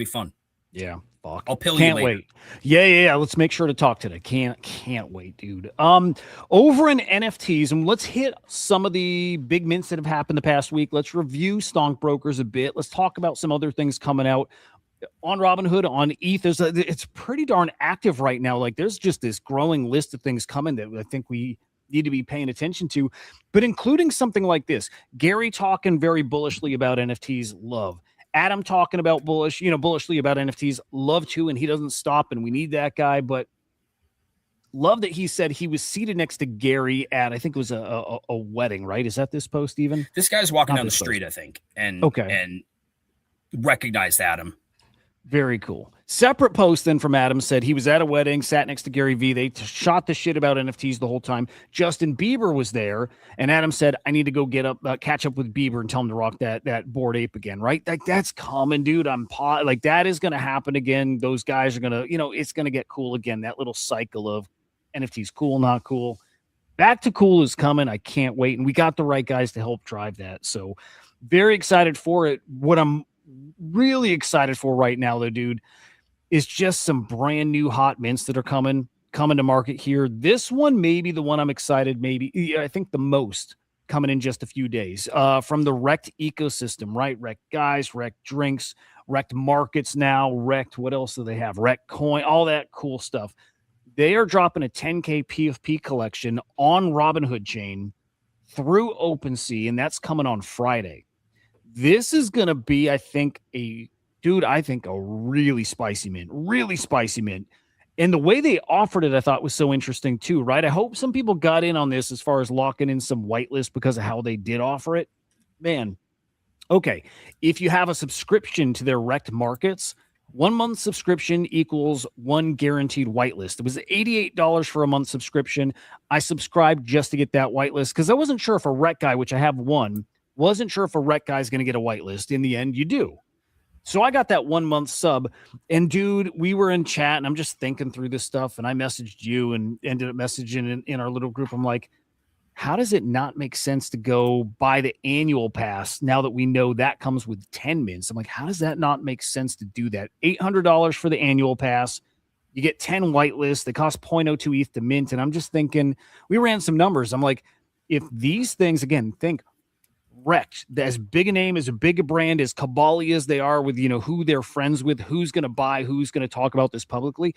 fun. Yeah. Fuck. I'll pill you later. Wait. Yeah. Let's make sure to talk today. Can't wait, dude. Over in NFTs, and let's hit some of the big mints that have happened the past week. Let's review stockbrokers a bit. Let's talk about some other things coming out on Robinhood, on ETH. It's pretty darn active right now. Like, there's just this growing list of things coming that I think we need to be paying attention to, but including something like this. Gary talking very bullishly about NFTs, love. Adam talking about bullishly about NFTs, love too, and he doesn't stop, and we need that guy. But love that he said he was seated next to Gary at, I think it was a wedding, right? Is that this post even? This guy's walking down the street, I think, and recognize Adam. Very cool. Separate post then from Adam said he was at a wedding, sat next to Gary Vee. They shot the shit about NFTs the whole time. Justin Bieber was there, and Adam said, "I need to go catch up with Bieber and tell him to rock that Bored Ape again." Right? Like that's common, dude. Like that is going to happen again. Those guys are gonna, it's going to get cool again. That little cycle of NFTs, cool, not cool. Back to cool is coming. I can't wait, and we got the right guys to help drive that. So, very excited for it. What I'm really excited for right now, though, dude, is just some brand new hot mints that are coming to market here. This one may be the one I'm excited, I think the most, coming in just a few days. From the Wrecked ecosystem, right? Wrecked guys, Wrecked drinks, Wrecked markets now, Wrecked, what else do they have? Wrecked coin, all that cool stuff. They are dropping a 10K PFP collection on Robinhood chain through OpenSea, and that's coming on Friday. This is going to be, I think, a really spicy mint. And the way they offered it, I thought was so interesting too, right? I hope some people got in on this as far as locking in some whitelist because of how they did offer it. Man, okay. If you have a subscription to their Wrecked markets, 1 month subscription equals one guaranteed whitelist. It was $88 for a month subscription. I subscribed just to get that whitelist because I wasn't sure if a Wreck guy, which I have one, wasn't sure if a Wreck guy is going to get a whitelist. In the end, you do. So I got that 1 month sub, and dude, we were in chat, and I'm just thinking through this stuff, and I messaged you and ended up messaging in our little group. I'm like, how does it not make sense to go buy the annual pass now that we know that comes with 10 mints? I'm like, how does that not make sense to do that? $800 for the annual pass. You get 10 whitelists. They cost 0.02 ETH to mint. And I'm just thinking, we ran some numbers. I'm like, if these things, again, think Wrecked, as big a name, as a big a brand, as cabally as they are with, who they're friends with, who's going to buy, who's going to talk about this publicly.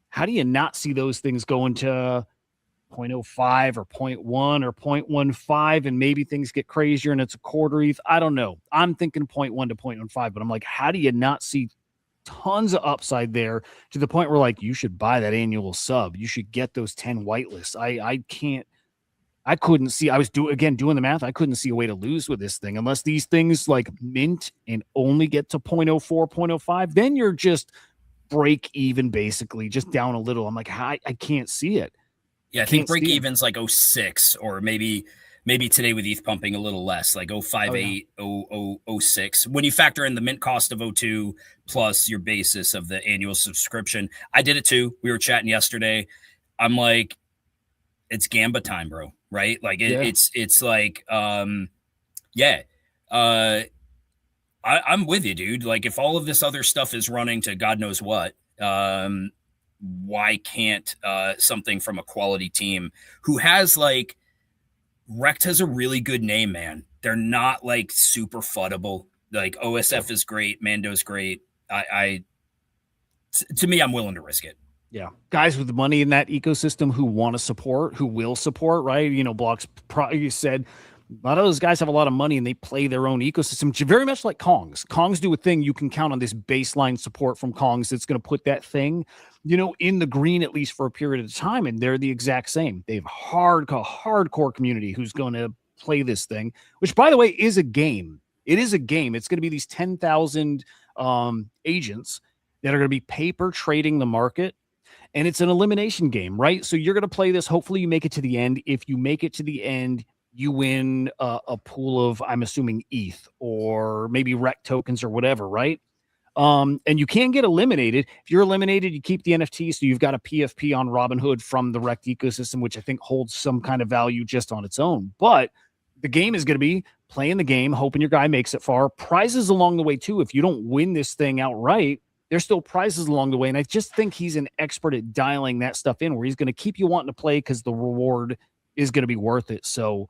How do you not see those things going to 0.05 or 0.1 or 0.15, and maybe things get crazier and it's a quarter ETH? I don't know. I'm thinking 0.1 to 0.15, but I'm like, how do you not see tons of upside there to the point where like you should buy that annual sub? You should get those 10 whitelists. I couldn't see. I was doing the math. I couldn't see a way to lose with this thing unless these things like mint and only get to 0.04, 0.05. Then you're just break even, basically, just down a little. I'm like, I can't see it. Yeah, I think break even's like 06, or maybe today with ETH pumping a little less, like 058, 006. When you factor in the mint cost of 02 plus your basis of the annual subscription. I did it too. We were chatting yesterday. I'm like, it's Gamba time, bro. Right? Like it's like, I'm with you, dude. Like if all of this other stuff is running to God knows what, why can't something from a quality team who has like Wrecked has a really good name, man. They're not like super fuddable. Like OSF is great. Mando's great. To me, I'm willing to risk it. Yeah. Guys with money in that ecosystem who want to support, who will support, right? Blocks, you said, a lot of those guys have a lot of money and they play their own ecosystem, very much like Kongs. Kongs do a thing. You can count on this baseline support from Kongs that's going to put that thing, in the green, at least for a period of time. And they're the exact same. They have hardcore community who's going to play this thing, which, by the way, is a game. It is a game. It's going to be these 10,000 agents that are going to be paper trading the market. And it's an elimination game, right? So you're going to play this. Hopefully you make it to the end. If you make it to the end, you win a pool of, I'm assuming, ETH or maybe REC tokens or whatever, right? And you can get eliminated. If you're eliminated, you keep the NFT. So you've got a PFP on Robinhood from the REC ecosystem, which I think holds some kind of value just on its own. But the game is going to be playing the game, hoping your guy makes it far. Prizes along the way, too. If you don't win this thing outright, there's still prizes along the way. And I just think he's an expert at dialing that stuff in where he's going to keep you wanting to play because the reward is going to be worth it. So,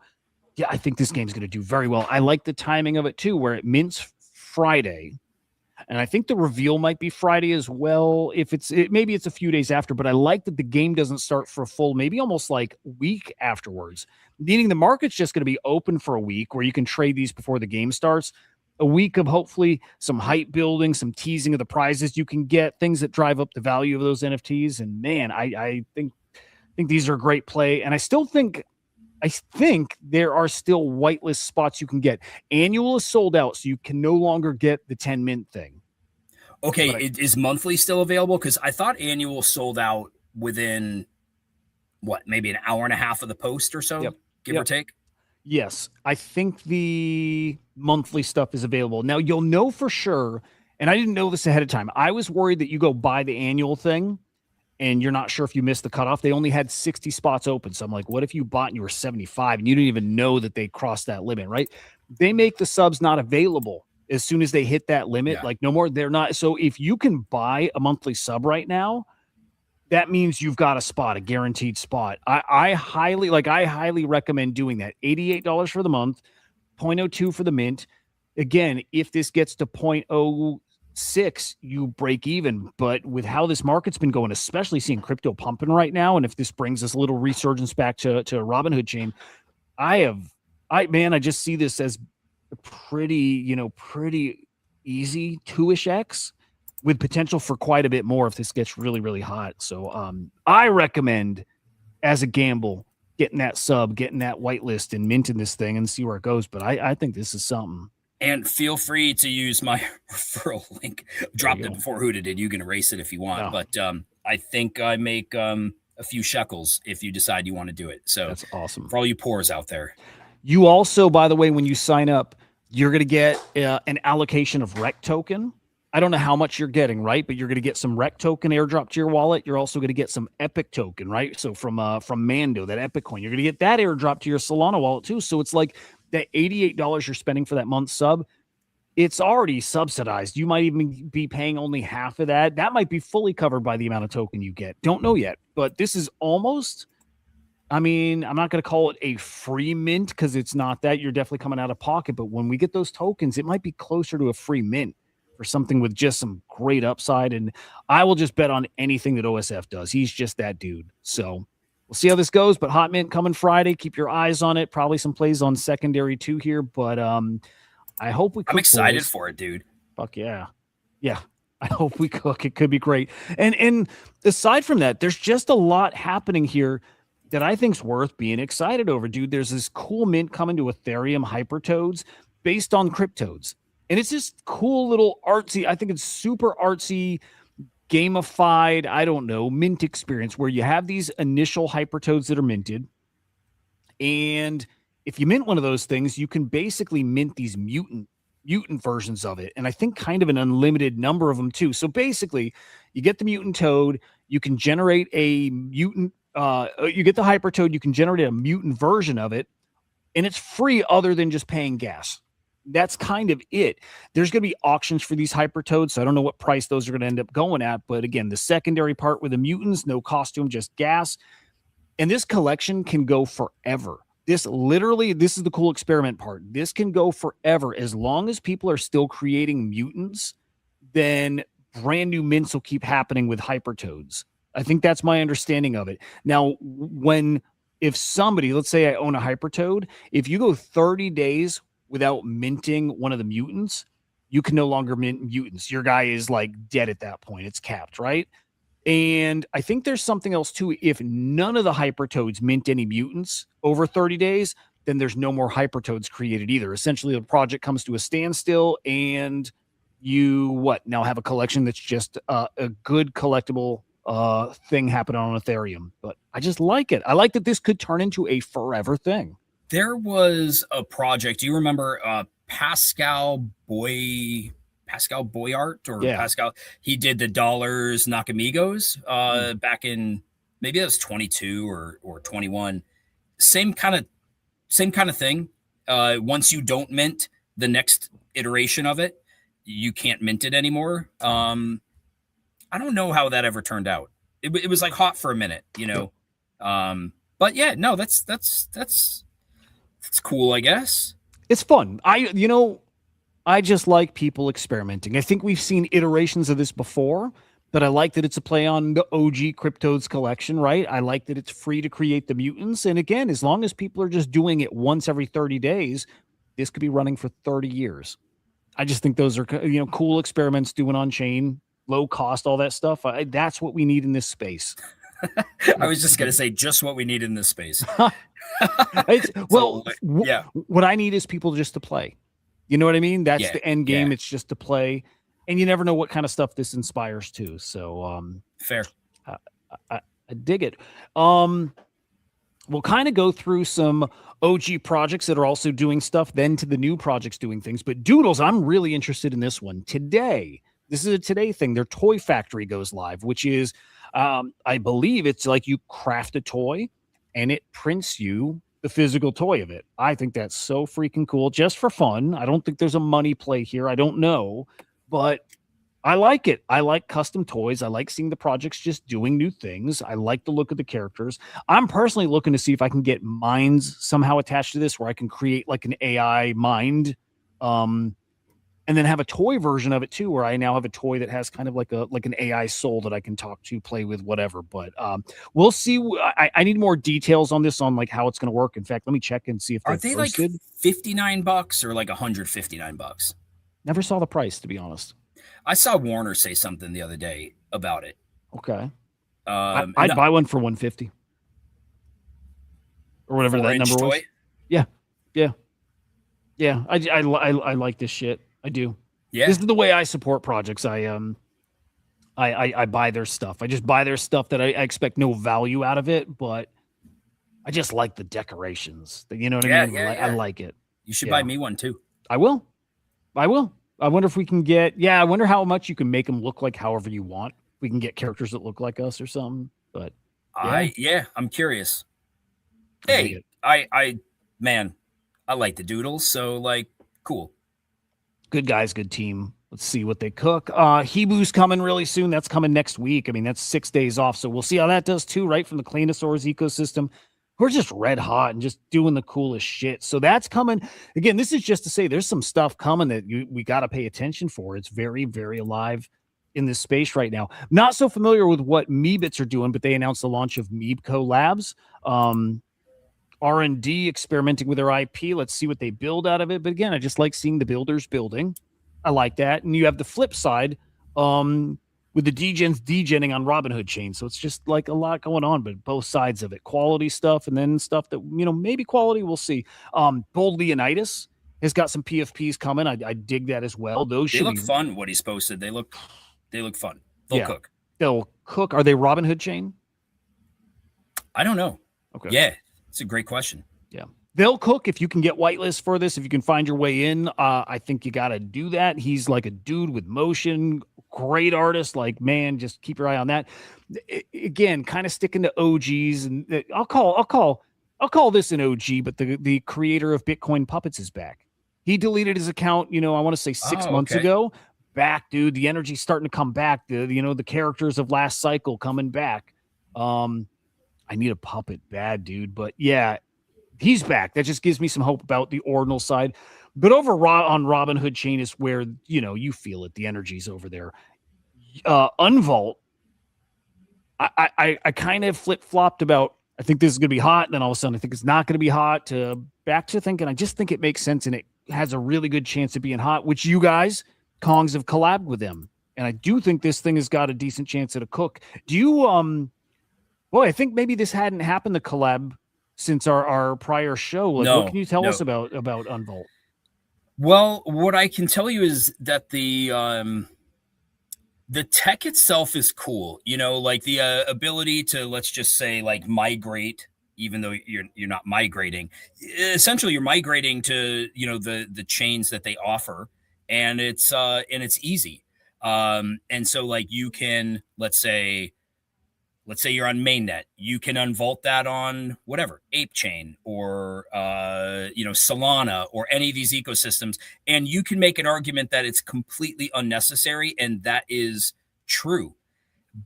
yeah, I think this game's going to do very well. I like the timing of it, too, where it mints Friday. And I think the reveal might be Friday as well. Maybe it's a few days after, but I like that the game doesn't start for a full, maybe almost like week afterwards, meaning the market's just going to be open for a week where you can trade these before the game starts. A week of hopefully some hype building, some teasing of the prizes you can get, things that drive up the value of those NFTs. And man, I think these are a great play. And I think there are still whitelist spots you can get. Annual is sold out, so you can no longer get the 10 mint thing. Okay, But is monthly still available? Because I thought annual sold out within what, maybe an hour and a half of the post or so, yep, give or yep. take. Yes, I think the monthly stuff is available. Now you'll know for sure, and I didn't know this ahead of time. I was worried that you go buy the annual thing and you're not sure if you missed the cutoff. They only had 60 spots open. So I'm like, what if you bought and you were 75 and you didn't even know that they crossed that limit, right? They make the subs not available as soon as they hit that limit. Yeah. Like no more, they're not. So if you can buy a monthly sub right now, that means you've got a spot, a guaranteed spot. I highly recommend doing that. $88 for the month, 0.02 for the mint. Again, if this gets to 0.06, you break even. But with how this market's been going, especially seeing crypto pumping right now, and if this brings us a little resurgence back to Robinhood chain, I just see this as pretty easy 2-ish X with potential for quite a bit more if this gets really, really hot. So I recommend as a gamble getting that sub, getting that whitelist and minting this thing and see where it goes. But I think this is something. And feel free to use my referral link. Dropped it before Huda did. You can erase it if you want. No. But I think I make a few shekels if you decide you want to do it. So that's awesome. For all you poors out there. You also, by the way, when you sign up, you're going to get an allocation of REC token. I don't know how much you're getting, right? But you're going to get some REC token airdrop to your wallet. You're also going to get some Epic token, right? So from Mando, that Epic coin, you're going to get that airdrop to your Solana wallet too. So it's like that $88 you're spending for that month sub, it's already subsidized. You might even be paying only half of that. That might be fully covered by the amount of token you get. Don't know yet, but this is almost, I mean, I'm not going to call it a free mint because it's not that. You're definitely coming out of pocket. But when we get those tokens, it might be closer to a free mint for something with just some great upside. And I will just bet on anything that OSF does. He's just that dude. So we'll see how this goes. But hot mint coming Friday. Keep your eyes on it. Probably some plays on secondary too here. But I hope we cook. I'm excited for it, dude. Fuck yeah. Yeah. I hope we cook. It could be great. And aside from that, there's just a lot happening here that I think's worth being excited over, dude. There's this cool mint coming to Ethereum Hypertoads based on Cryptoads. And it's just cool little artsy. I think it's super artsy, gamified, I don't know, mint experience where you have these initial Hypertoads that are minted. And if you mint one of those things, you can basically mint these mutant versions of it. And I think kind of an unlimited number of them too. So basically, you get the mutant toad, you can generate a mutant, you get the Hypertoad, you can generate a mutant version of it, and it's free other than just paying gas. That's kind of it. There's going to be auctions for these Hypertoads, so I don't know what price those are going to end up going at. But again, the secondary part with the mutants, no costume, just gas. And this collection can go forever. This is the cool experiment part. This can go forever. As long as people are still creating mutants, then brand new mints will keep happening with Hypertoads. I think that's my understanding of it. Now, if somebody, let's say I own a Hypertoad, if you go 30 days without minting one of the mutants, you can no longer mint mutants. Your guy is like dead at that point. It's capped, right? And I think there's something else too. If none of the Hypertoads mint any mutants over 30 days, then there's no more Hypertoads created either. Essentially, the project comes to a standstill and you now have a collection that's just a good collectible thing happening on Ethereum. But I just like it. I like that this could turn into a forever thing. There was a project. Do you remember Pascal Boyart Pascal? He did the Dollars Nakamigos back in, maybe that was 22 or 21. Same kind of thing. Once you don't mint the next iteration of it, you can't mint it anymore. I don't know how that ever turned out. It was like hot for a minute, you know. But yeah, no, that's cool, I guess. It's fun. I just like people experimenting. I think we've seen iterations of this before, but I like that it's a play on the OG Cryptoads collection, right? I like that it's free to create the mutants. And again, as long as people are just doing it once every 30 days, this could be running for 30 years. I just think those are, cool experiments doing on chain, low cost, all that stuff. That's what we need in this space. I was just going to say just what we need in this space. What I need is people just to play. You know what I mean? That's the end game. Yeah. It's just to play. and you never know what kind of stuff this inspires too. So Fair. I, I dig it. Um, we'll kind of go through some OG projects that are also doing stuff, then to the new projects doing things. But Doodles, I'm really interested in this one today. This is a today thing. Their toy factory goes live, which is, I believe it's like you craft a toy and it prints you the physical toy of it. I think that's so freaking cool, just for fun. I don't think there's a money play here. I don't know, but I like it. I like custom toys. I like seeing the projects just doing new things. I like the look of the characters. I'm personally looking to see if I can get minds somehow attached to this where I can create like an AI mind, um and then have a toy version of it too, where I now have a toy that has kind of like an AI soul that I can talk to, play with, whatever. But we'll see. I need more details on this, on like how it's going to work. In fact, let me check and see if Are they're they like posted. $59 or like $159? Never saw the price, to be honest. I saw Warner say something the other day about it. Okay. And I'd buy one for 150 or whatever that 4-inch number was. toy. Yeah, yeah, yeah. I like this shit. I do. Yeah. This is the way I support projects. I buy their stuff. I just buy their stuff that I expect no value out of it, but I just like the decorations. You know what I mean? I like it. You should Yeah. buy me one too. I will. I will. I wonder if we can get. Yeah, I wonder how much you can make them look like however you want. We can get characters that look like us or something. But I'm curious. I dig Hey, it. man, I like the doodles. So like, cool. Good guys, good team. Let's see what they cook. Hebu's coming really soon. That's coming next week. I mean, that's 6 days off. So we'll see how that does too, right? From the Cleanosaurus ecosystem. We're just red hot and just doing the coolest shit. So that's coming. Again, this is just to say there's some stuff coming that we got to pay attention for. It's very, very alive in this space right now. Not so familiar with what Meebits are doing, but they announced the launch of Meebco Labs. R&D experimenting with their IP. Let's see what they build out of it. But again, I just like seeing the builders building. I like that. And you have the flip side with the degenning on Robinhood chain. So it's just like a lot going on, but both sides of it. Quality stuff and then stuff that, maybe quality, we'll see. Bold Leonidas has got some PFPs coming. I dig that as well. Those They look fun, what he's posted. They look fun. They'll cook. They'll cook. Are they Robinhood chain? I don't know. Okay. Yeah. It's a great question. Yeah. They'll cook if you can get whitelist for this. If you can find your way in, I think you got to do that. He's like a dude with motion, great artist. Like, man, just keep your eye on that. Again, kind of sticking to OGs, and I'll call this an OG. But the creator of Bitcoin Puppets is back. He deleted his account. I want to say 6 months ago. Back, dude. The energy's starting to come back. The characters of last cycle coming back. I need a puppet bad, dude. But yeah, he's back. That just gives me some hope about the ordinal side. But over on Robinhood chain is where, you feel it. The energy's over there. Unvault, I kind of flip-flopped about, I think this is going to be hot. And then all of a sudden, I think it's not going to be hot. Back to thinking, I just think it makes sense. And it has a really good chance of being hot, which you guys, Kongs, have collabed with them. And I do think this thing has got a decent chance at a cook. Do you, boy, I think maybe this hadn't happened to collab since our prior show. Like, what can you tell us about Unvault? Well, what I can tell you is that the tech itself is cool. Like the ability to, let's just say, like, migrate, even though you're not migrating. Essentially, you're migrating to the chains that they offer, and it's easy. And so, like, you can, let's say you're on mainnet, you can unvault that on whatever, Ape Chain or, Solana or any of these ecosystems. And you can make an argument that it's completely unnecessary. And that is true.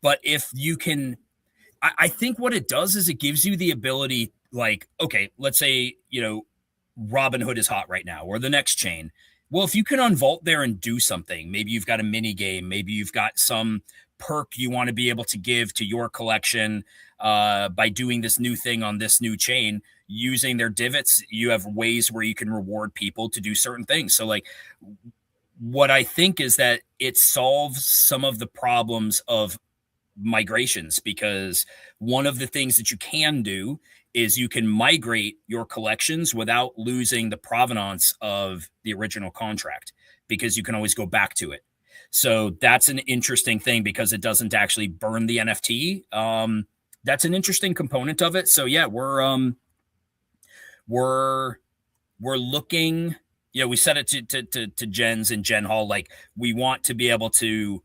But if you can, I think what it does is it gives you the ability, like, okay, let's say, Robinhood is hot right now, or the next chain. Well, if you can unvault there and do something, maybe you've got a mini game, maybe you've got some perk you want to be able to give to your collection by doing this new thing on this new chain, using their divots, you have ways where you can reward people to do certain things. So, like, what I think is that it solves some of the problems of migrations, because one of the things that you can do is you can migrate your collections without losing the provenance of the original contract, because you can always go back to it. So that's an interesting thing because it doesn't actually burn the NFT. That's an interesting component of it. So yeah, we're looking, we said it to Jens and Gen Hall, like we want to be able to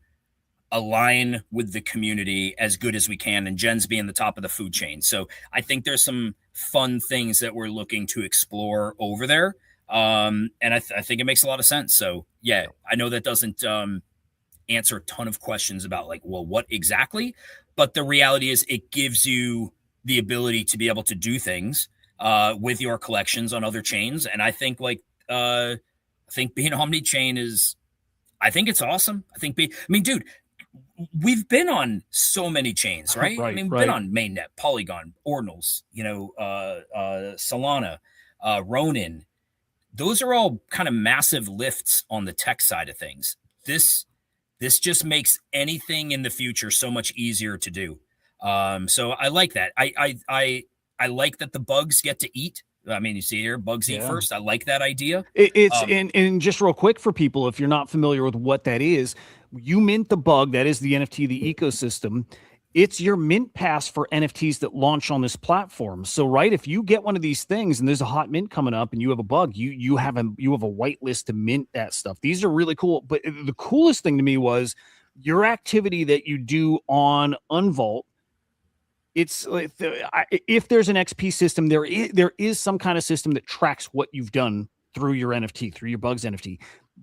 align with the community as good as we can, and Jen's being the top of the food chain. So I think there's some fun things that we're looking to explore over there. And I think it makes a lot of sense. So yeah, I know that doesn't answer a ton of questions about like, well, what exactly? But the reality is it gives you the ability to be able to do things with your collections on other chains. And I think I think being omni-chain is, I think it's awesome. I mean, dude, we've been on so many chains, right? Right, I mean, we've right. been on Mainnet, Polygon, Ordinals, Solana, Ronin. Those are all kind of massive lifts on the tech side of things. This just makes anything in the future so much easier to do. So I like that. I like that the bugs get to eat. I mean, you see here, bugs eat first. I like that idea. It's and just real quick for people, if you're not familiar with what that is, you mint the bug, that is the NFT, the ecosystem. It's your mint pass for NFTs that launch on this platform. So, right, if you get one of these things and there's a hot mint coming up and you have a bug, you have a whitelist to mint that stuff. These are really cool. But the coolest thing to me was your activity that you do on Unvault. It's like if there's an XP system, there is some kind of system that tracks what you've done through your NFT, through your bugs NFT.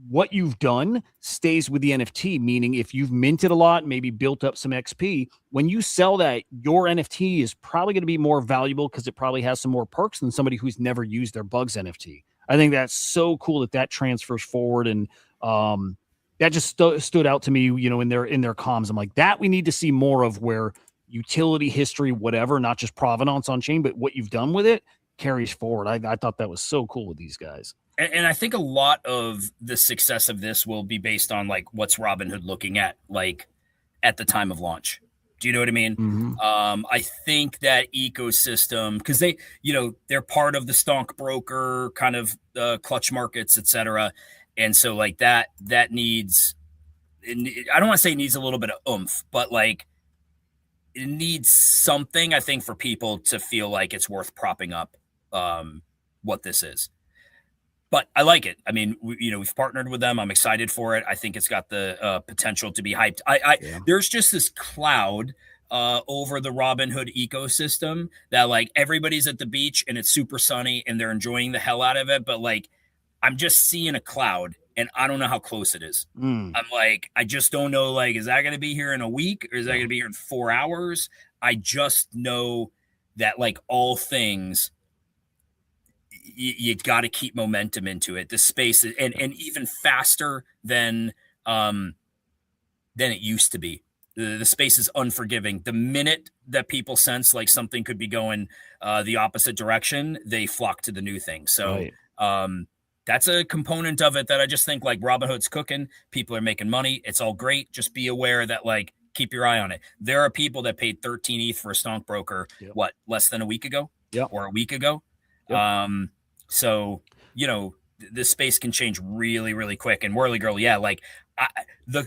What you've done stays with the NFT, meaning if you've minted a lot, maybe built up some XP, when you sell that, your NFT is probably going to be more valuable because it probably has some more perks than somebody who's never used their bugs NFT. I think that's so cool that transfers forward, and that just stood out to me, in their comms. I'm like, that we need to see more of, where utility history, whatever, not just provenance on chain, but what you've done with it carries forward. I thought that was so cool with these guys. And I think a lot of the success of this will be based on like what's Robinhood looking at, like at the time of launch. Do you know what I mean? Mm-hmm. I think that ecosystem, because they're part of the stockbroker kind of clutch markets, etc. And so like that needs, I don't want to say it needs a little bit of oomph, but like it needs something, I think, for people to feel like it's worth propping up what this is. But I like it. I mean, we've partnered with them. I'm excited for it. I think it's got the potential to be hyped. There's just this cloud over the Robinhood ecosystem that like everybody's at the beach and it's super sunny and they're enjoying the hell out of it. But like, I'm just seeing a cloud and I don't know how close it is. I'm like, I just don't know. Like, is that going to be here in a week or is that going to be here in 4 hours? I just know that like all things, you got to keep momentum into it. The space is, and even faster than it used to be. The space is unforgiving. The minute that people sense like something could be going the opposite direction, they flock to the new thing. So that's a component of it that I just think like Robinhood's cooking. People are making money. It's all great. Just be aware that like keep your eye on it. There are people that paid 13 ETH for a stockbroker, less than a week ago or a week ago. So, the space can change really, really quick. And Whirly Girl, like the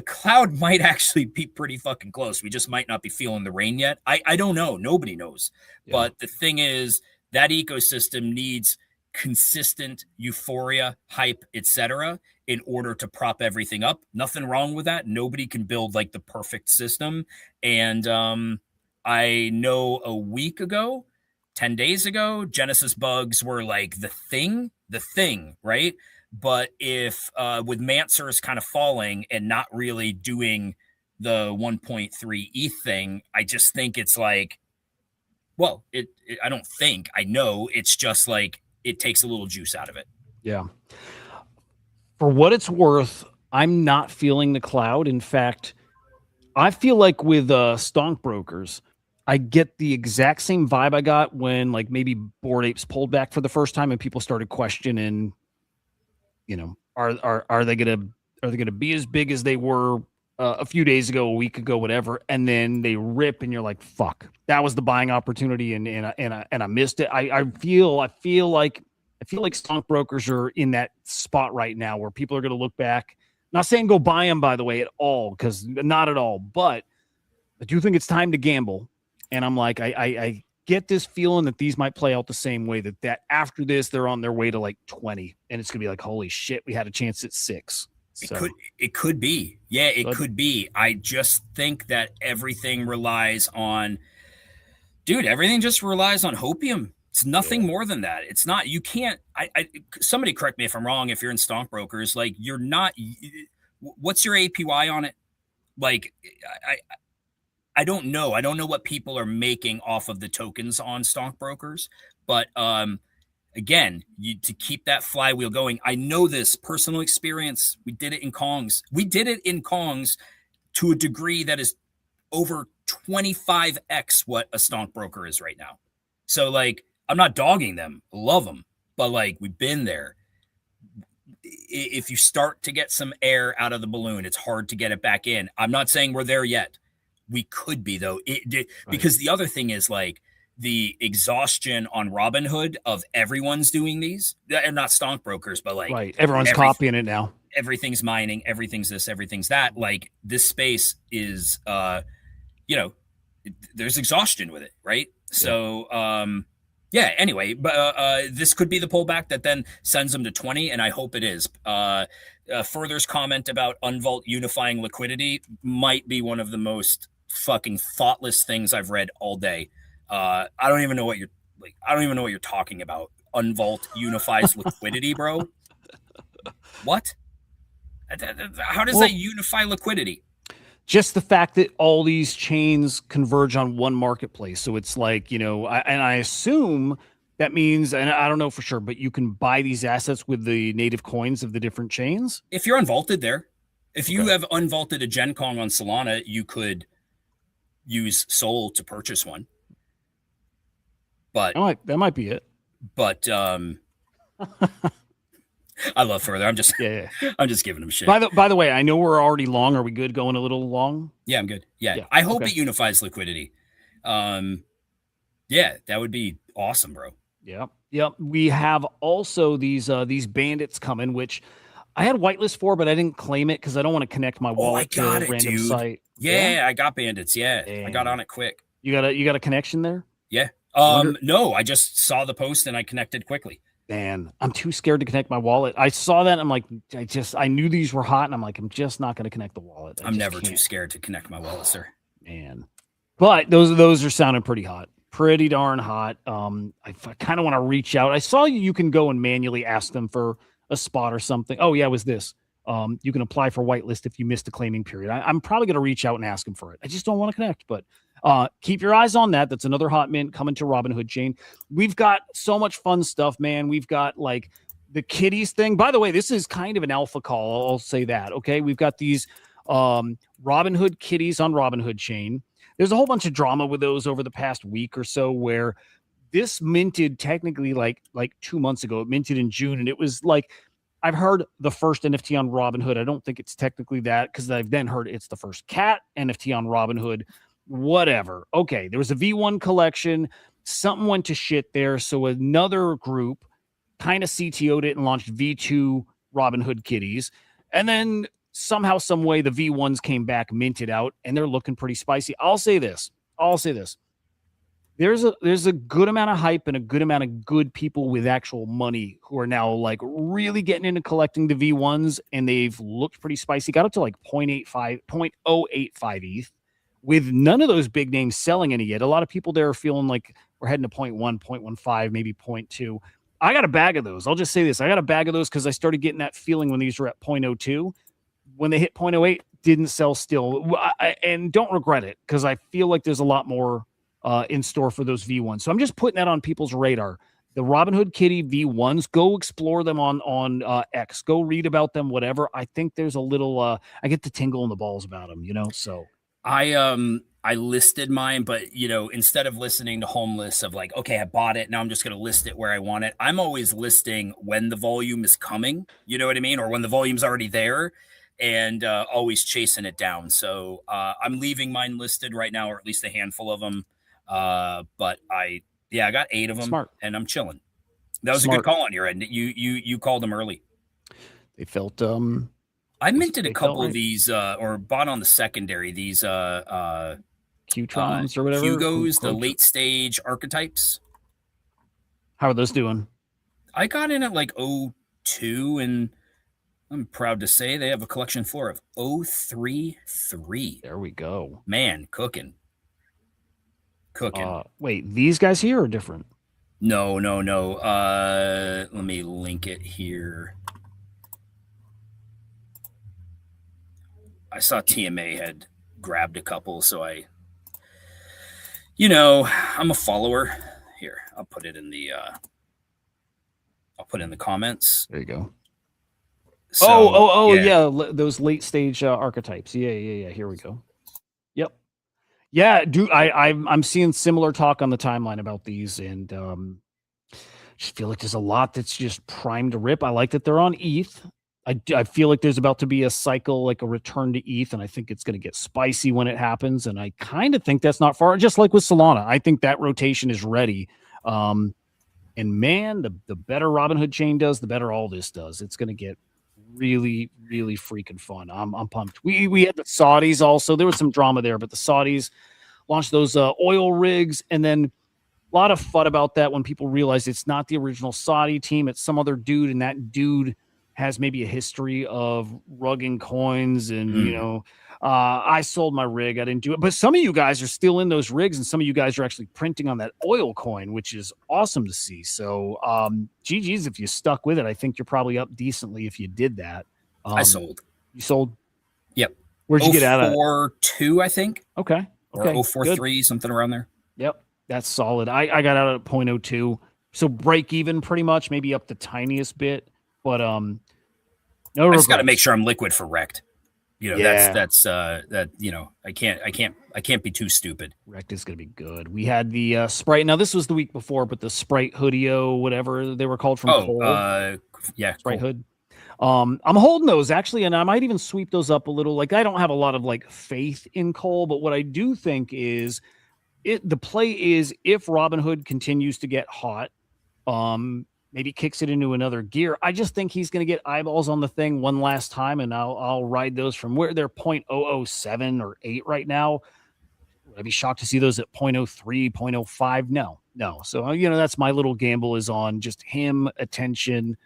cloud might actually be pretty fucking close. We just might not be feeling the rain yet. I don't know. Nobody knows. But the thing is, that ecosystem needs consistent euphoria, hype, etc., in order to prop everything up. Nothing wrong with that. Nobody can build like the perfect system. And I know a week ago, 10 days ago, Genesis bugs were like the thing, right? But if with Mansers kind of falling and not really doing the 1.3 ETH thing, I just think it's like, well, I don't think, I know it's just like, it takes a little juice out of it. Yeah. For what it's worth, I'm not feeling the cloud. In fact, I feel like with stockbrokers, I get the exact same vibe I got when like maybe Bored Apes pulled back for the first time and people started questioning, are they gonna be as big as they were a few days ago, a week ago, whatever, and then they rip and you're like, fuck, that was the buying opportunity and I missed it. I feel like stockbrokers are in that spot right now where people are gonna look back. Not saying go buy them, by the way, at all, because not at all. But I do think it's time to gamble. And I'm like, I get this feeling that these might play out the same way. That after this, they're on their way to like 20, and it's gonna be like, holy shit, we had a chance at 6. So It could be. Yeah, it could be. I just think that everything relies on, dude, everything just relies on hopium. It's nothing more than that. It's not, you can't, somebody correct me if I'm wrong. If you're in stockbrokers, like you're not, what's your APY on it? Like, I, I don't know. I don't know what people are making off of the tokens on stockbrokers, but, again, to keep that flywheel going. I know this personal experience. We did it in Kongs. We did it in Kongs to a degree that is over 25x what a stockbroker is right now. So, like, I'm not dogging them. I love them. But, like, we've been there. If you start to get some air out of the balloon, it's hard to get it back in. I'm not saying we're there yet. We could be, though. Because the other thing is, like, the exhaustion on Robinhood of everyone's doing these, and not stockbrokers, but like everyone's copying it now. Everything's mining, everything's this, everything's that. Like this space is, there's exhaustion with it, right? Yeah. So, anyway, but this could be the pullback that then sends them to 20, and I hope it is. Further's comment about unvault unifying liquidity might be one of the most fucking thoughtless things I've read all day. I don't even know what you're talking about. Unvault unifies liquidity, bro. What? How does that unify liquidity? Just the fact that all these chains converge on one marketplace. So it's like, I assume that means, and I don't know for sure, but you can buy these assets with the native coins of the different chains. If you're unvaulted there, if you have unvaulted a Gen Kong on Solana, you could use Sol to purchase one. But that might be it. But I love Further. I'm just I'm just giving him shit. By the way, I know we're already long. Are we good going a little long? Yeah, I'm good. Yeah. I hope it unifies liquidity. That would be awesome, bro. Yep. We have also these bandits coming, which I had whitelist for, but I didn't claim it because I don't want to connect my wallet to a random site. Yeah, I got bandits. Yeah, I got on it quick. You got a connection there? Yeah. No, I just saw the post and I connected quickly. Man, I'm too scared to connect my wallet. I saw that and I'm like, I knew these were hot and I'm like, I'm just not going to connect the wallet. I'm never too scared to connect my wallet, sir. Man. But those are sounding pretty hot. Pretty darn hot. I kind of want to reach out. I saw you can go and manually ask them for a spot or something. Oh yeah, it was this. You can apply for whitelist if you missed a claiming period. I'm probably going to reach out and ask them for it. I just don't want to connect, but keep your eyes on that. That's another hot mint coming to Robinhood chain. We've got so much fun stuff, man. We've got like the kitties thing. By the way, this is kind of an alpha call. I'll say that. Okay. We've got these Robinhood kitties on Robinhood chain. There's a whole bunch of drama with those over the past week or so where this minted technically like 2 months ago. It minted in June. And it was like, I've heard the first NFT on Robinhood. I don't think it's technically that because I've then heard it's the first cat NFT on Robinhood. Whatever. Okay, there was a V1 collection. Something went to shit there. So another group kind of CTO'd it and launched V2 Robinhood kitties. And then somehow, some way, the V1s came back, minted out, and they're looking pretty spicy. I'll say this. There's a good amount of hype and a good amount of good people with actual money who are now like really getting into collecting the V1s, and they've looked pretty spicy. Got up to like 0.085 ETH with none of those big names selling any yet. A lot of people there are feeling like we're heading to 0.1, 0.15, maybe 0.2. I got a bag of those. I'll just say this. I got a bag of those because I started getting that feeling when these were at 0.02. When they hit 0.08, didn't sell still. And don't regret it because I feel like there's a lot more in store for those V1s. So I'm just putting that on people's radar. The Robinhood Kitty V1s, go explore them on X. Go read about them, whatever. I think there's a little, I get the tingle in the balls about them, so. I listed mine, but instead of listening to home lists of like, okay, I bought it, now I'm just going to list it where I want it. I'm always listing when the volume is coming, you know what I mean? Or when the volume's already there and always chasing it down. So I'm leaving mine listed right now, or at least a handful of them. But I got 8 of them. Smart. And I'm chilling. That was a good call on your end. You called them early. They felt I Those minted a they felt couple of right. these, or bought on the secondary, these Qtrons or whatever. Hugos, the late stage archetypes. How are those doing? I got in at like 02, and I'm proud to say they have a collection floor of 033. There we go. Man, cooking. Cooking. Wait, these guys here are different. No. Let me link it here. I saw TMA had grabbed a couple, so I'm a follower. Here, I'll put it in the comments. There you go. So, yeah. Those late stage archetypes. Yeah. Here we go. Yep. Yeah, dude. I'm seeing similar talk on the timeline about these, and just feel like there's a lot that's just primed to rip. I like that they're on ETH. I feel like there's about to be a cycle, like a return to ETH, and I think it's going to get spicy when it happens. And I kind of think that's not far. Just like with Solana, I think that rotation is ready. And man, the better Robinhood chain does, the better all this does. It's going to get really, really freaking fun. I'm pumped. We had the Saudis also. There was some drama there, but the Saudis launched those oil rigs, and then a lot of fun about that when people realize it's not the original Saudi team, it's some other dude, and that dude has maybe a history of rugging coins, and I sold my rig, I didn't do it, but some of you guys are still in those rigs, and some of you guys are actually printing on that oil coin, which is awesome to see. So GG's if you stuck with it. I think you're probably up decently if you did that. I sold. You sold? Yep. Where'd you get out of? 042, I think. Okay. Or 043, something around there. Yep. That's solid. I got out at 0.02. So break even pretty much, maybe up the tiniest bit. But no regrets. I just got to make sure I'm liquid for wrecked. That's I can't be too stupid. Wrecked is gonna be good. We had the Sprite. Now this was the week before, but the Sprite Hoodie-O, whatever they were called from Cole. Yeah, Sprite Hood. I'm holding those actually, and I might even sweep those up a little. Like I don't have a lot of like faith in Cole, but what I do think is the play is if Robinhood continues to get hot, maybe kicks it into another gear. I just think he's going to get eyeballs on the thing one last time, and I'll ride those from where they're 0.007 or 8 right now. Would I be shocked to see those at 0.03, 0.05? No. So, that's my little gamble is on just him, attention,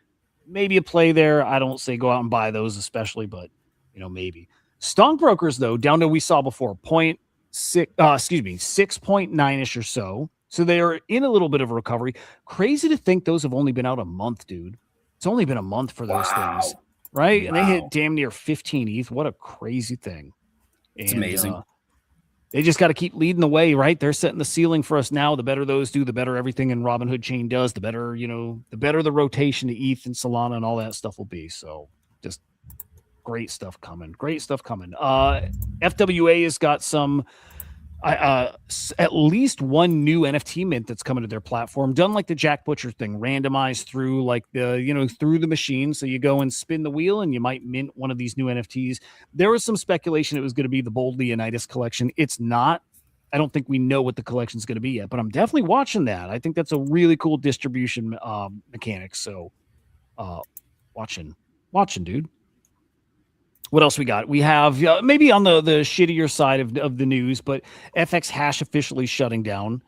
maybe a play there. I don't say go out and buy those especially, but, maybe. Stockbrokers, though, down to we saw before, 6.9-ish or so. So they are in a little bit of a recovery. Crazy to think those have only been out a month, dude. It's only been a month for those things, right? Wow. And they hit damn near 15 ETH. What a crazy thing. It's amazing. They just got to keep leading the way, right? They're setting the ceiling for us now. The better those do, the better everything in Robinhood chain does, the better, the better the rotation to ETH and Solana and all that stuff will be. So just great stuff coming. FWA has got some at least one new NFT mint that's coming to their platform, done like the Jack Butcher thing, randomized through like through the machine. So you go and spin the wheel and you might mint one of these new NFTs. There was some speculation it was going to be the Bold Leonidas collection. It's not. I don't think we know what the collection is going to be yet, but I'm definitely watching that. I think that's a really cool distribution mechanic. So watching, dude. What else we got? We have maybe on the shittier side of the news, but FX Hash officially shutting down.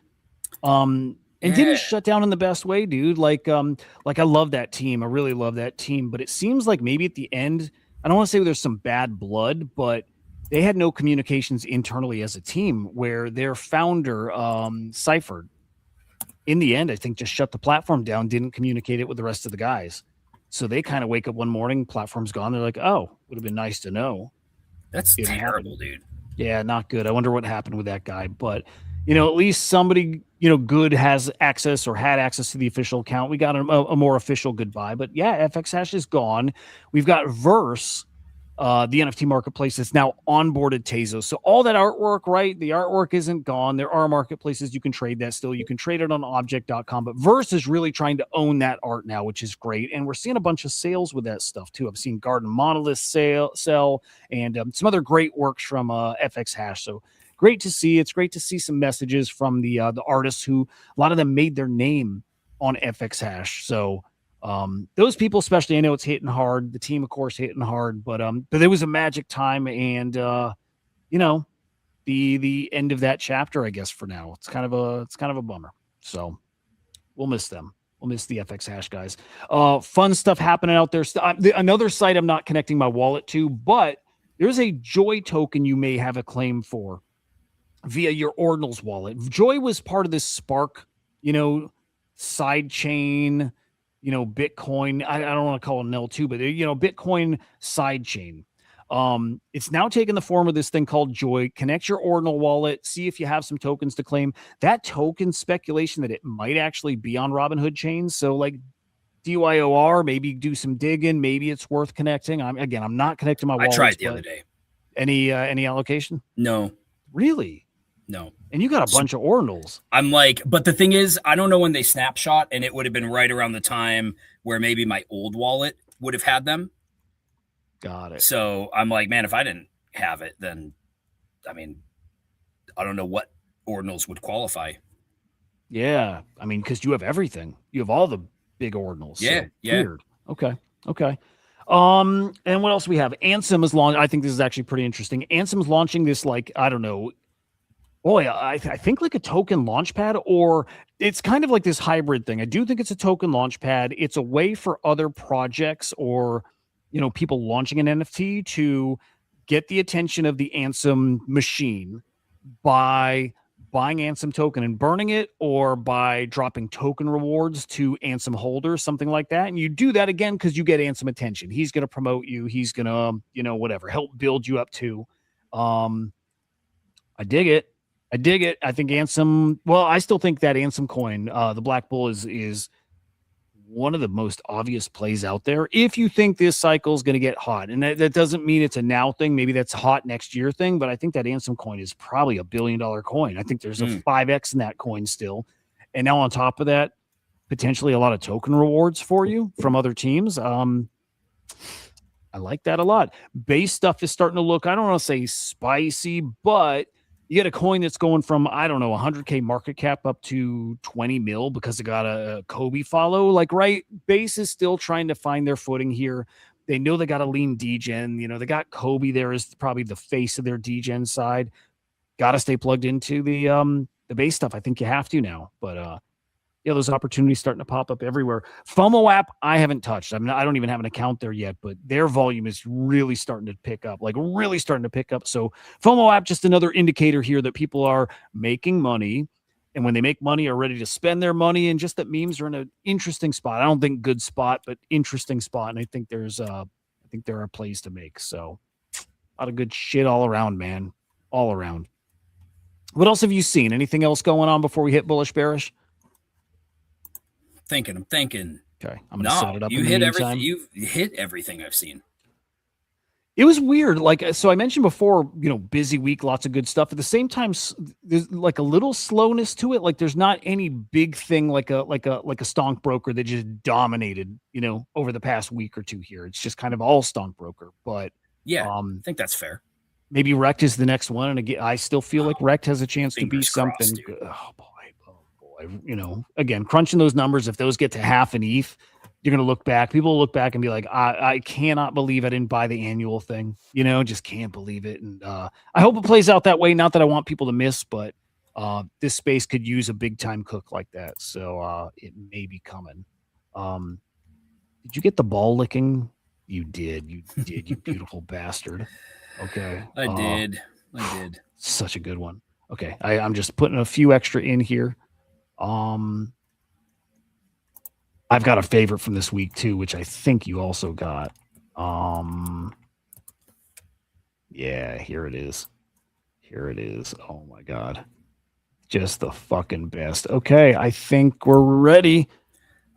And didn't shut down in the best way, dude. Like I love that team. I really love that team, but it seems like maybe at the end, I don't want to say there's some bad blood, but they had no communications internally as a team where their founder, Cypher, in the end, I think just shut the platform down, didn't communicate it with the rest of the guys. So they kind of wake up one morning, platform's gone. They're like, oh, would have been nice to know. That's terrible, dude. Yeah, not good. I wonder what happened with that guy. But, at least somebody, good has access or had access to the official account. We got a more official goodbye. But yeah, FX Hash is gone. We've got Verse, the NFT marketplace that's now onboarded Tezos. So all that artwork, right? The artwork isn't gone. There are marketplaces you can trade that still. You can trade it on object.com, but Verse is really trying to own that art now, which is great. And we're seeing a bunch of sales with that stuff too. I've seen Garden Monolith sell and some other great works from FX Hash. So great to see. It's great to see some messages from the artists who, a lot of them made their name on FX Hash. So Those people, especially, I know it's hitting hard. The team, of course, hitting hard, but it was a magic time, and you know, the end of that chapter, I guess, for now. It's kind of a bummer. So we'll miss them. We'll miss the FX Hash guys. Fun stuff happening out there. Another site I'm not connecting my wallet to, but there's a Joy token you may have a claim for via your Ordinals wallet. Joy was part of this Spark, side chain, Bitcoin. I don't want to call it an L2, but Bitcoin side chain. It's now taken the form of this thing called Joy. Connect your Ordinal wallet, see if you have some tokens to claim. That token speculation that it might actually be on Robinhood chains. So like DYOR, maybe do some digging. Maybe it's worth connecting. I'm not connecting my wallet. I tried the other day. Any allocation? No. Really? No. And you got a bunch of Ordinals. I'm like, but the thing is, I don't know when they snapshot, and it would have been right around the time where maybe my old wallet would have had them. Got it. So I'm like, man, if I didn't have it, then, I mean, I don't know what Ordinals would qualify. Yeah. I mean, because you have everything. You have all the big Ordinals. Yeah. So weird. Okay. And what else we have? Ansem is I think this is actually pretty interesting. Ansem's launching this, like, I don't know. Boy, I think like a token launchpad, or it's kind of like this hybrid thing. I do think it's a token launchpad. It's a way for other projects or, people launching an NFT to get the attention of the Ansem machine by buying Ansem token and burning it, or by dropping token rewards to Ansem holders, something like that. And you do that again because you get Ansem attention. He's going to promote you. He's going to, whatever, help build you up too. I dig it. I think Ansem. Well, I still think that Ansem coin, the Black Bull, is one of the most obvious plays out there. If you think this cycle is going to get hot, and that doesn't mean it's a now thing. Maybe that's hot next year thing. But I think that Ansem coin is probably $1 billion coin. I think there's a 5x in that coin still. And now on top of that, potentially a lot of token rewards for you from other teams. I like that a lot. Base stuff is starting to look, I don't want to say spicy, but you get a coin that's going from, I don't know, 100K market cap up to 20 mil because it got a Kobe follow. Like, right, Base is still trying to find their footing here. They know they got a lean degen. They got Kobe there as probably the face of their degen side. Got to stay plugged into the Base stuff. I think you have to now. But those opportunities starting to pop up everywhere. FOMO app, I haven't touched. I mean, I don't even have an account there yet, but their volume is really starting to pick up, So FOMO app, just another indicator here that people are making money. And when they make money, are ready to spend their money. And just that memes are in an interesting spot. I don't think good spot, but interesting spot. And I think there are plays to make. So a lot of good shit all around, man. All around. What else have you seen? Anything else going on before we hit bullish bearish? I'm thinking. Okay, I'm gonna set it up. You hit everything. You hit everything I've seen. It was weird. So I mentioned before, busy week, lots of good stuff. At the same time, there's like a little slowness to it. Like there's not any big thing like a stonk broker that just dominated, over the past week or two here. It's just kind of all stonk broker. But yeah, I think that's fair. Maybe Rect is the next one, and again, I still feel like Rect has a chance to be something. Oh boy. Again, crunching those numbers, if those get to half an ETH, you're going to look back. People will look back and be like, I cannot believe I didn't buy the annual thing. Just can't believe it. And I hope it plays out that way. Not that I want people to miss, but this space could use a big time cook like that. So it may be coming. Did you get the ball licking? You did, you beautiful bastard. Okay. I did. Such a good one. Okay. I'm just putting a few extra in here. I've got a favorite from this week too, which I think you also got. Yeah, here it is. Oh my God. Just the fucking best. Okay, I think we're ready.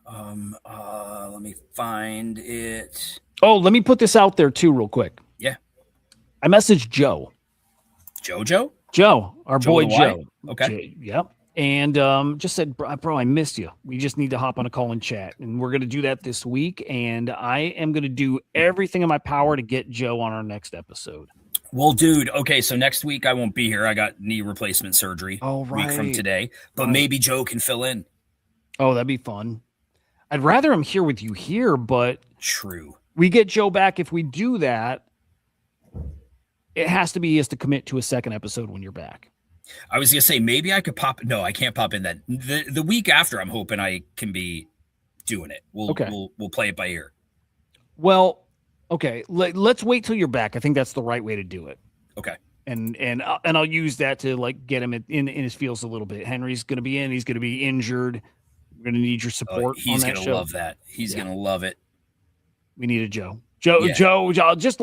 Let me find it. Oh, let me put this out there too real quick. Yeah. I messaged Joe. Joe, our boy Joe. Okay. Yep. And just said, bro, I missed you. We just need to hop on a call and chat. And we're going to do that this week. And I am going to do everything in my power to get Joe on our next episode. Well, dude, okay, so next week I won't be here. I got knee replacement surgery a week from today. But maybe Joe can fill in. Oh, that'd be fun. I'd rather him here with you here, but True. we get Joe back. If we do that, it has to be he has to commit to a second episode when you're back. I was gonna say maybe I could pop. No, I can't pop in that. The week after, I'm hoping I can be doing it. We'll play it by ear. Well, okay. Let's wait till you're back. I think that's the right way to do it. Okay. And I'll use that to like get him in his feels a little bit. Henry's going to be in. He's going to be injured. We're going to need your support. He's going to love that. He's going to love it. We need a Joe. Joe, just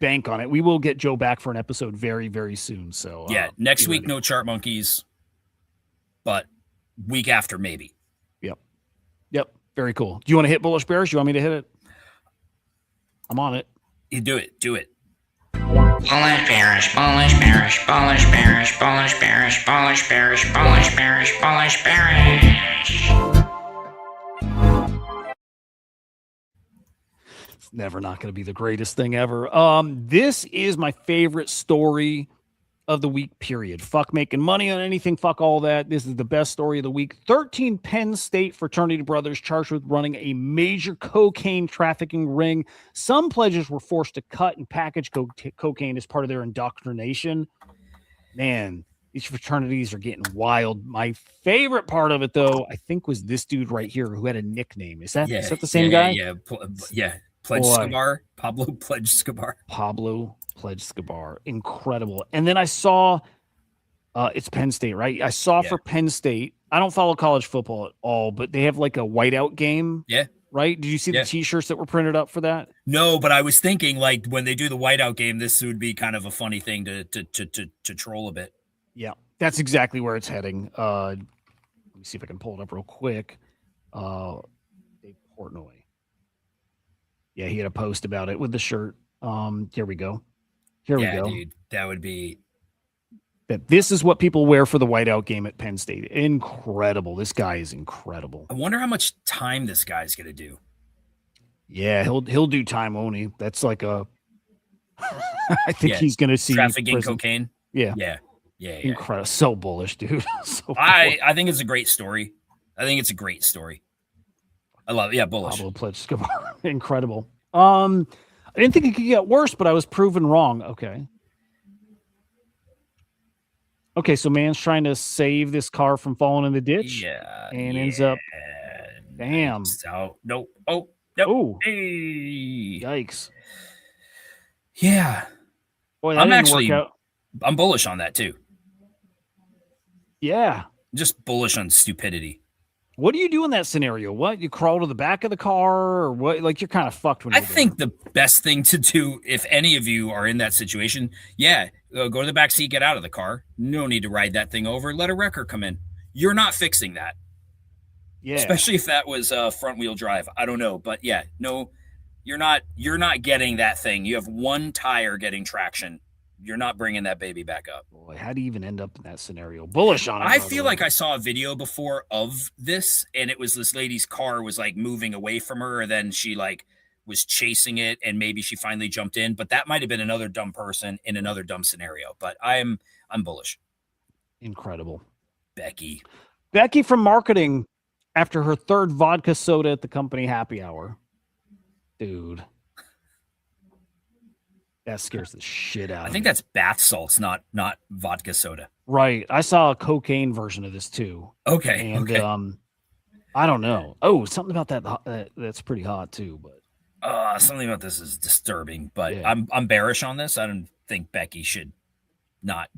bank on it. We will get Joe back for an episode very, very soon. So next week, no Chart Monkeys, but week after, maybe. Yep. Very cool. Do you want to hit Bullish Bears? You want me to hit it? I'm on it. You do it. Bullish Bears, Bullish Bears, Bullish Bears, Bullish Bears, Bullish Bears, Bullish Bears, Bullish Bears. It's never not going to be the greatest thing ever. This is my favorite story of the week, period. Fuck making money on anything. Fuck all that. This is the best story of the week. 13 Penn State fraternity brothers charged with running a major cocaine trafficking ring. Some pledges were forced to cut and package cocaine as part of their indoctrination. Man, these fraternities are getting wild. My favorite part of it, though, I think was this dude right here who had a nickname. Is that the same guy? Yeah. Pledge Scabar. Pablo Pledge Scabar. Pablo Pledge Scabar. Incredible. And then I saw it's Penn State, right? I saw for Penn State. I don't follow college football at all, but they have like a whiteout game. Yeah. Right? Did you see the t-shirts that were printed up for that? No, but I was thinking like when they do the whiteout game, this would be kind of a funny thing to troll a bit. Yeah. That's exactly where it's heading. Let me see if I can pull it up real quick. Dave Portnoy. Yeah, he had a post about it with the shirt. Here we go. Here we go. Dude, that would be that. This is what people wear for the whiteout game at Penn State. Incredible. This guy is incredible. I wonder how much time this guy's gonna do. Yeah, he'll do time, won't he? That's like a. I think he's gonna see trafficking cocaine. Yeah. Incredible. So bullish, dude. I think it's a great story. I think it's a great story. I love it. Yeah, bullish. Pablo Pledge Scabar. Incredible. I didn't think it could get worse, but I was proven wrong. Okay, so man's trying to save this car from falling in the ditch. Yeah. And ends up. Damn. So, nope. Oh, nope. Oh. Hey. Yikes. Yeah. Boy, I'm bullish on that too. Yeah. Just bullish on stupidity. What do you do in that scenario? What, you crawl to the back of the car, or what? Like, you're kind of fucked when I think the best thing to do, if any of you are in that situation, go to the back seat, get out of the car. No need to ride that thing over. Let a wrecker come in. You're not fixing that. Yeah. Especially if that was front wheel drive. I don't know, but no, you're not getting that thing. You have one tire getting traction. You're not bringing that baby back up. Boy, how do you even end up in that scenario? Bullish on it. I feel like I saw a video before of this, and it was this lady's car was like moving away from her, and then she like was chasing it, and maybe she finally jumped in. But that might have been another dumb person in another dumb scenario. But I'm bullish. Incredible. Becky from marketing after her third vodka soda at the company happy hour. Dude. That scares the shit out of me. I think that's bath salts, not vodka soda. Right. I saw a cocaine version of this too. Okay. And I don't know. Oh, something about that that's pretty hot too. But something about this is disturbing. But I'm bearish on this. I don't think Becky should not.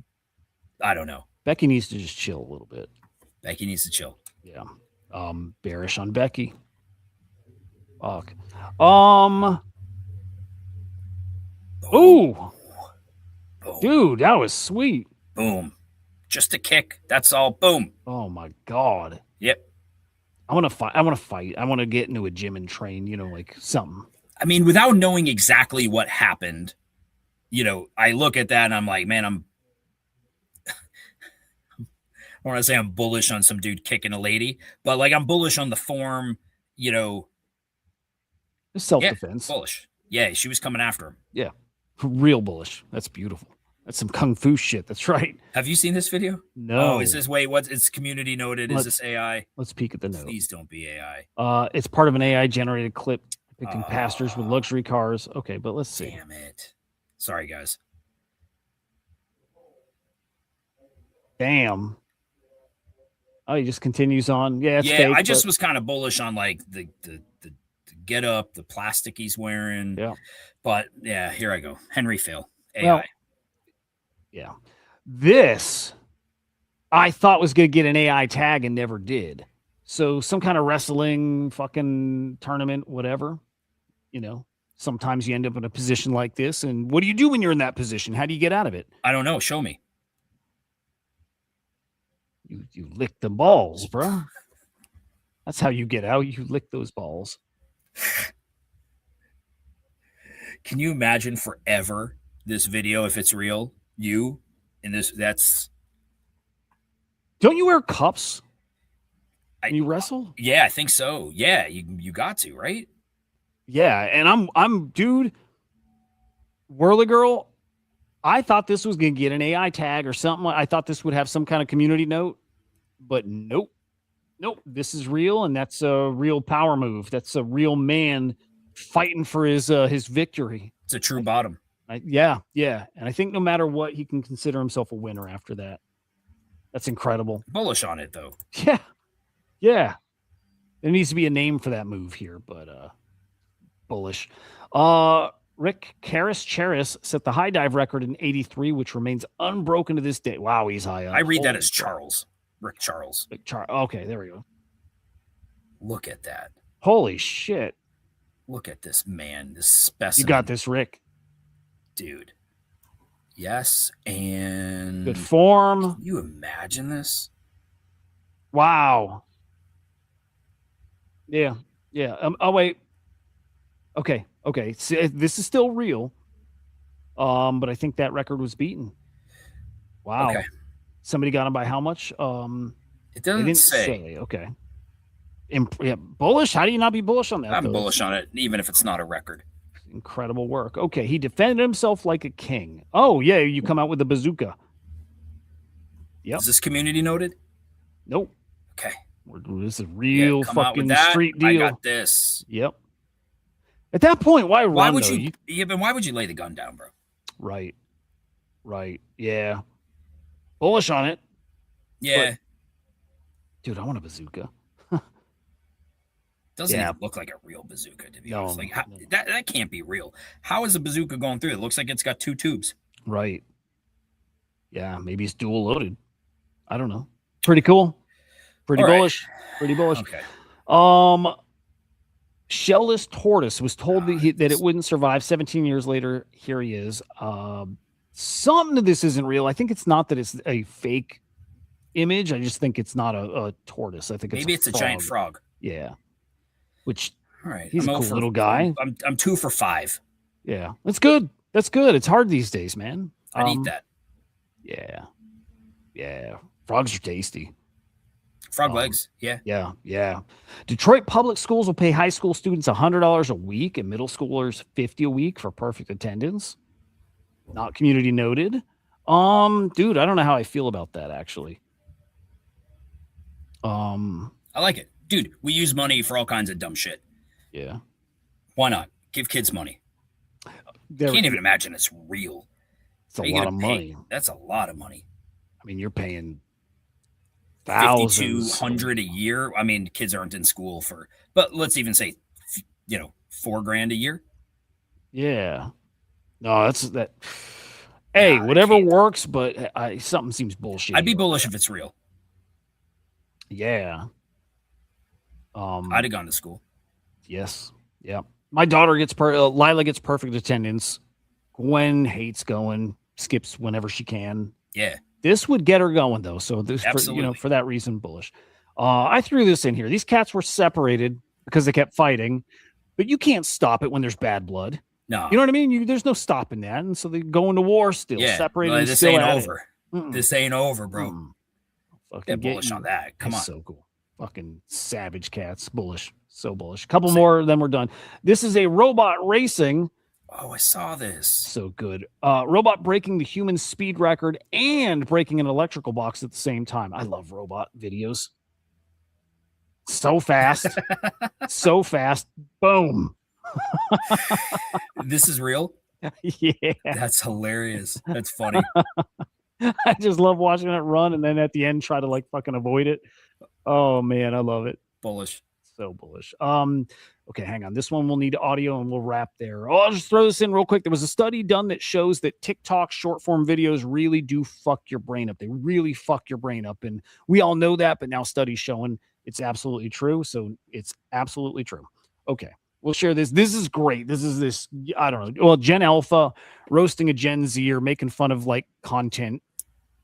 I don't know. Becky needs to just chill a little bit. Becky needs to chill. Yeah. Bearish on Becky. Fuck. Ooh. Boom. Dude, that was sweet. Boom. Just a kick. That's all. Boom. Oh my God. Yep. I want to fight. I want to get into a gym and train, like something. I mean, without knowing exactly what happened, I look at that and I'm like, man, I want to say I'm bullish on some dude kicking a lady, but like I'm bullish on the form, Self-defense. Bullish. Yeah, she was coming after him. Yeah. Real bullish. That's beautiful. That's some kung fu shit. That's right. Have you seen this video? No. Oh, is this what's it's community noted? Is this AI? Let's peek at the note. Please don't be AI. It's part of an AI generated clip depicting pastors with luxury cars. Okay, but let's see. Damn it. Sorry, guys. Damn. Oh, he just continues on. Yeah, it's yeah. fake, I just was kind of bullish on like the get up, the plastic he's wearing. Yeah. But yeah, here I go. Henry Phil, AI. Well, yeah. This I thought was going to get an AI tag and never did. So some kind of wrestling fucking tournament, whatever. You know, sometimes you end up in a position like this. And what do you do when you're in that position? How do you get out of it? I don't know. Show me. You lick the balls, bro. That's how you get out. You lick those balls. Can you imagine forever this video if it's real? You in this? That's. Don't you wear cups when you wrestle? Yeah, I think so. Yeah, you got to, right? Yeah, and I'm dude. Whirly Girl. I thought this was going to get an AI tag or something. I thought this would have some kind of community note, but nope. Nope. This is real, and that's a real power move. That's a real man fighting for his victory. It's a true bottom. Yeah. And I think no matter what, he can consider himself a winner after that. That's incredible. Bullish on it, though. Yeah. There needs to be a name for that move here, but bullish. Rick Charis set the high dive record in 83, which remains unbroken to this day. Wow, he's high up. I read that as Charles. Rick Charles. Okay, there we go. Look at that. Holy shit. Look at this man, this specimen. You got this, Rick. Dude. Yes, and... good form. Can you imagine this? Wow. Yeah. Oh, wait. Okay. So this is still real. But I think that record was beaten. Wow. Okay. Somebody got him by how much? It doesn't say. Okay. Bullish? How do you not be bullish on that? I'm bullish on it, even if it's not a record. Incredible work. Okay. He defended himself like a king. Oh, yeah. You come out with a bazooka. Yep. Is this community noted? Nope. Okay. This is real fucking street deal. I got this. Yep. At that point, why run? Why would you? Yeah, but why would you lay the gun down, bro? Right. Yeah. Bullish on it. Yeah. But, dude, I want a bazooka. Doesn't even look like a real bazooka, to be honest. Like that can't be real. How is a bazooka going through? It looks like it's got two tubes. Right. Yeah, maybe it's dual loaded. I don't know. Pretty cool. Pretty bullish. Okay. Shellless tortoise was told that it wouldn't survive. 17 years later, here he is. Something of this isn't real. I think it's not that it's a fake image. I just think it's not a tortoise. I think maybe it's a giant frog. Yeah. Which, all right, he's a cool little guy. I'm 2 for 5. Yeah, that's good. It's hard these days, man. I'd eat that. Yeah. Frogs are tasty. Frog legs. Yeah. Detroit public schools will pay high school students $100 a week and middle schoolers $50 a week for perfect attendance. Not community noted. Dude, I don't know how I feel about that actually. I like it. Dude, we use money for all kinds of dumb shit. Yeah. Why not? Give kids money. Can't even imagine it's real. It's a lot of money. That's a lot of money. I mean, you're paying thousands. $5,200 a year. I mean, kids aren't in school but let's even say, $4,000 a year. Yeah. No, that's that. Hey, whatever works, but something seems bullshit. I'd be bullish if it's real. Yeah. I'd have gone to school. Yes. Yeah. My daughter gets Lila gets perfect attendance. Gwen hates going, skips whenever she can. Yeah. This would get her going though. So this, for that reason, bullish. I threw this in here. These cats were separated because they kept fighting, but you can't stop it when there's bad blood. No. You know what I mean? There's no stopping that. And so they go into war still, separated. This ain't over. This ain't over, bro. Fucking bullish on that. Come on. So cool. Fucking savage cats. Bullish. So bullish. A couple more, then we're done. This is a robot racing. Oh, I saw this. So good. Robot breaking the human speed record and breaking an electrical box at the same time. I love robot videos. So fast. So fast. Boom. This is real? Yeah. That's hilarious. That's funny. I just love watching it run and then at the end try to like fucking avoid it. Oh man, I love it. Bullish. So bullish. Okay, hang on. This one will need audio and we'll wrap there. Oh, I'll just throw this in real quick. There was a study done that shows that TikTok short form videos really do fuck your brain up. They really fuck your brain up. And we all know that, but now studies showing it's absolutely true. So it's absolutely true. Okay. We'll share this. This is great. I don't know. Well, Gen Alpha roasting a Gen Z or making fun of like content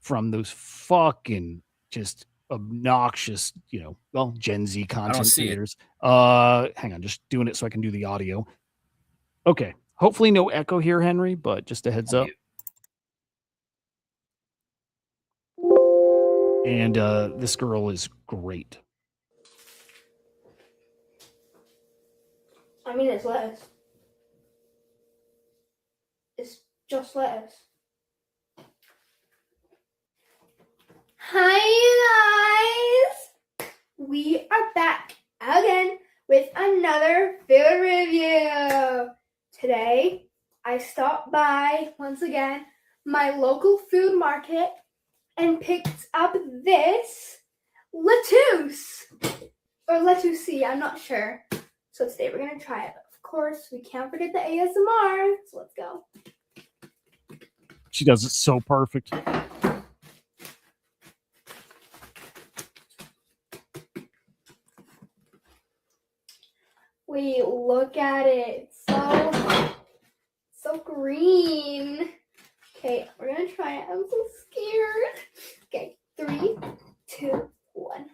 from those fucking just obnoxious, Gen Z content creators. Hang on, just doing it so I can do the audio. Okay. Hopefully no echo here, Henry, but just a heads up. And this girl is great. I mean, it's lettuce. It's just lettuce. Hi, you guys! We are back again with another food review. Today, I stopped by, once again, my local food market and picked up this lettuce. Or lettuce, I'm not sure. So today we're going to try it. Of course, we can't forget the ASMR. So let's go. She does it so perfect. Wait, look at it. So green. Okay, we're going to try it. I'm so scared. Okay, 3, 2, 1.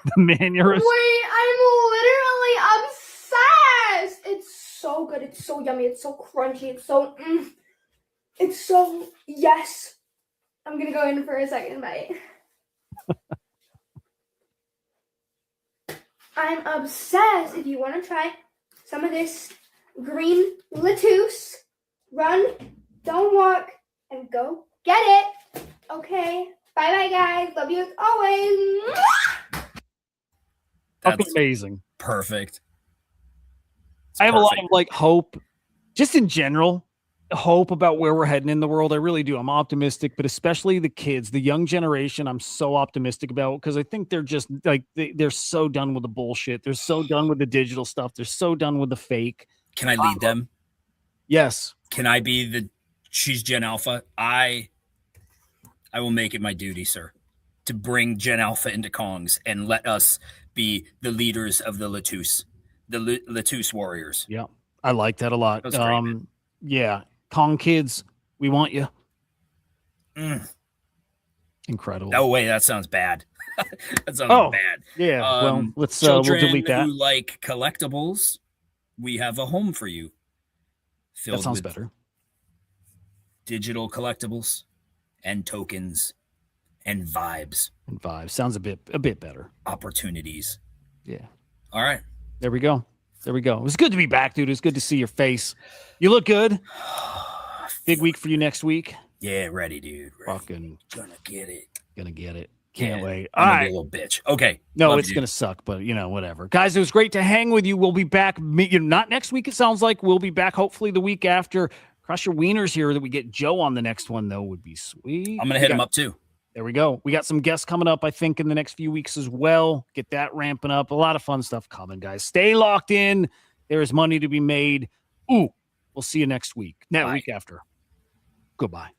The mannerism. Wait, I'm literally obsessed. It's so good. It's so yummy. It's so crunchy. It's so, yes. I'm going to go in for a second bite. I'm obsessed. If you want to try some of this green lettuce, run, don't walk, and go get it. Okay. Bye-bye, guys. Love you as always. That's amazing. Perfect. I have a lot of like hope, just in general, hope about where we're heading in the world. I really do. I'm optimistic, but especially the kids, the young generation, I'm so optimistic about because I think they're just like, they're so done with the bullshit. They're so done with the digital stuff. They're so done with the fake. Can I lead them? Yes. Can I be she's Gen Alpha? I will make it my duty, sir, to bring Gen Alpha into Kongs and let us be the leaders of the lettuce, the lettuce warriors. Yeah. I like that a lot. That was great, yeah. Kong kids, we want you. Incredible. Oh, wait, that sounds bad. That sounds bad. Yeah. Well, let's children we'll delete that. who like collectibles, we have a home for you. That sounds better. Digital collectibles and tokens and vibes. Sounds a bit better. Opportunities. Yeah. All right. There we go. It was good to be back, dude. It was good to see your face. You look good. Big week for you next week. Yeah, ready, dude. Ready. Fucking gonna get it. Can't wait. I'm gonna be a little bitch. Okay. No, it's gonna suck, but whatever. Guys, it was great to hang with you. We'll be back. Not next week, it sounds like. We'll be back hopefully the week after. Cross your wieners here that we get Joe on the next one, though, would be sweet. I'm gonna hit him up too. There we go. We got some guests coming up, I think, in the next few weeks as well. Get that ramping up. A lot of fun stuff coming, guys. Stay locked in. There is money to be made. We'll see you next week. Week after. Goodbye.